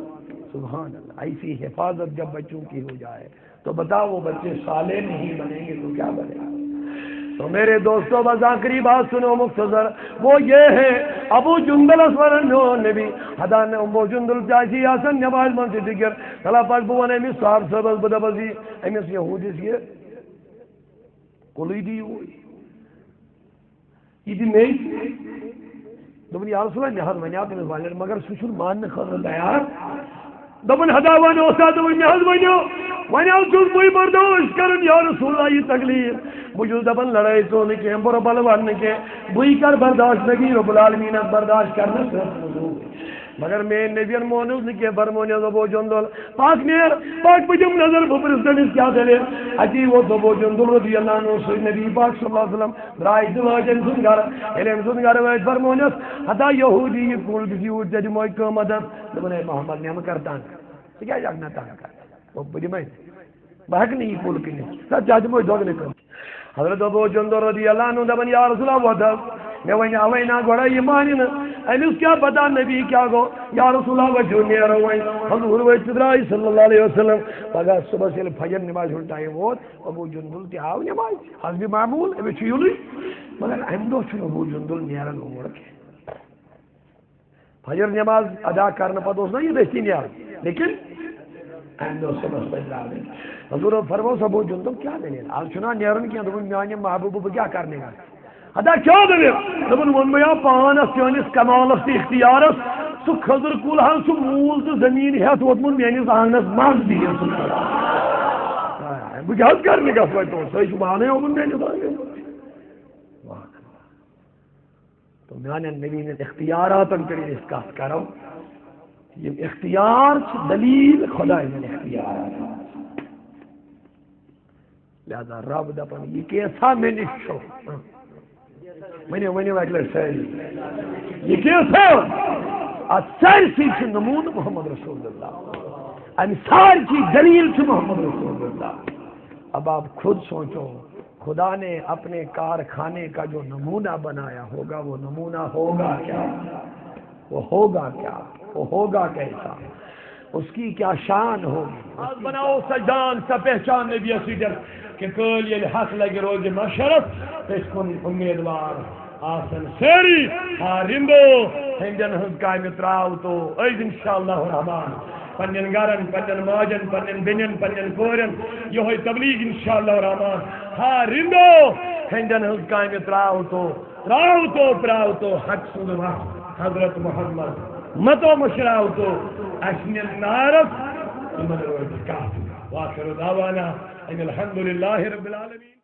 سبحان اللہ ایسی حفاظت جب بچوں کی ہو جائے تو بتاؤ وہ بچے صالح نہیں بنیں گے تو کیا بنے گا تو میرے دوستوں بس آخری بات سنو مختصر وہ یہ ہے ابو جندل اسورن نبی حدان ابو جندل چاچی آسن نماز من سے دگر خلا پاک بوان امیس صاحب سبز بدبزی امیس یہودیس یہ قلیدی ہوئی یہ دی میت دبن یا رسول اللہ نحض ونیات امیس والر مگر سوچن مان خضر تیار دبن حدا وانو استاد دبن نحض ونیاو چوز بوئی برداشت کرن یا رسول اللہ یہ تکلیف بجوز دبن لڑائی تو نکے برو بلوان نکے بوئی کر برداشت نگی رب العالمین برداشت کرنا صرف مگر میں نبیان مونوز نکے فرمونیز ابو جندل پاک نیر پاک بجم نظر بپرستنیز کیا دلے اجی وہ ابو جندل رضی اللہ عنہ سوئی نبی پاک صلی اللہ علیہ وسلم رائی دواجن سنگر علم سنگر وید فرمونیز حدا یہودی یہ کول بسی اوٹ جدی موئی کم ادب دبن اے محمد نیم کرتان تو کیا جاگنا تانا کر وہ بڑی میں بہک نہیں پول کی نہیں سب چاہتے موئی دوگ نکل حضرت ابو جندل رضی اللہ عنہ دبن یا رسول اللہ ودب میں وہیں آوائنا گوڑا ایمانی نا ایمیس کیا پتا نبی کیا گو یا رسول اللہ وجہ نیر ہوئیں حضور ویچدرائی صلی اللہ علیہ وسلم پگا صبح سے فجر نماز ہوں ٹائم ہوت ابو جندل تی آو نماز حضبی معمول ابھی چیولی مگر احمدو چھو ابو جندل نیرن عمر کے فجر نماز ادا کرنا پتا اس نا یہ بہتی نیار لیکن احمدو صبح سے حضور فرموس ابو جندل کیا دینے آج چنا نیرن کیا دبن میانی محبوب کیا کرنے گا ادا کیا دلیل دبن ون میا پانس چونس کمالس تہ اختیارس سہ خضر کل ہن سہ مول تو زمین ہیت ووتمت میانس آنگنس مز دِی بہ کیا کرنے گھس وتہ تو سہ پانے اومن میانس آنگنس تو میان نبی اختیارات کر اس کت کرو یہ اختیار دلیل خدا اختیار لہذا رب دپان یہ کیسا میں نش ونیو ونیو اگلے ساری یہ کیسا ساری چیز نمون محمد رسول اللہ ام ساری چیز دلیل محمد رسول اللہ اب آپ خود سوچو خدا نے اپنے کارخانے کا جو نمونہ بنایا ہوگا وہ نمونہ ہوگا کیا وہ ہوگا کیا وہ ہوگا کیسا اس کی کیا شان ہوگی. آج بناؤ سجدان سا پہچان نبی سیدر کہ کل یل حق لگے روز مشرف اس کن امیدوار آسن سیری ہارندو ہندن ہز کامہ تراو تو عید انشاءاللہ الرحمن پنن گرن پنن ماجن پنن بنن پنن کورن یہ تبلیغ انشاءاللہ الرحمن ہارندو ہندن ہز کامہ تراو تو حق سند وقت حضرت محمد متو مشراو تو اشن نارف من روز کافی واخر دعوانا ان الحمد لله رب العالمين.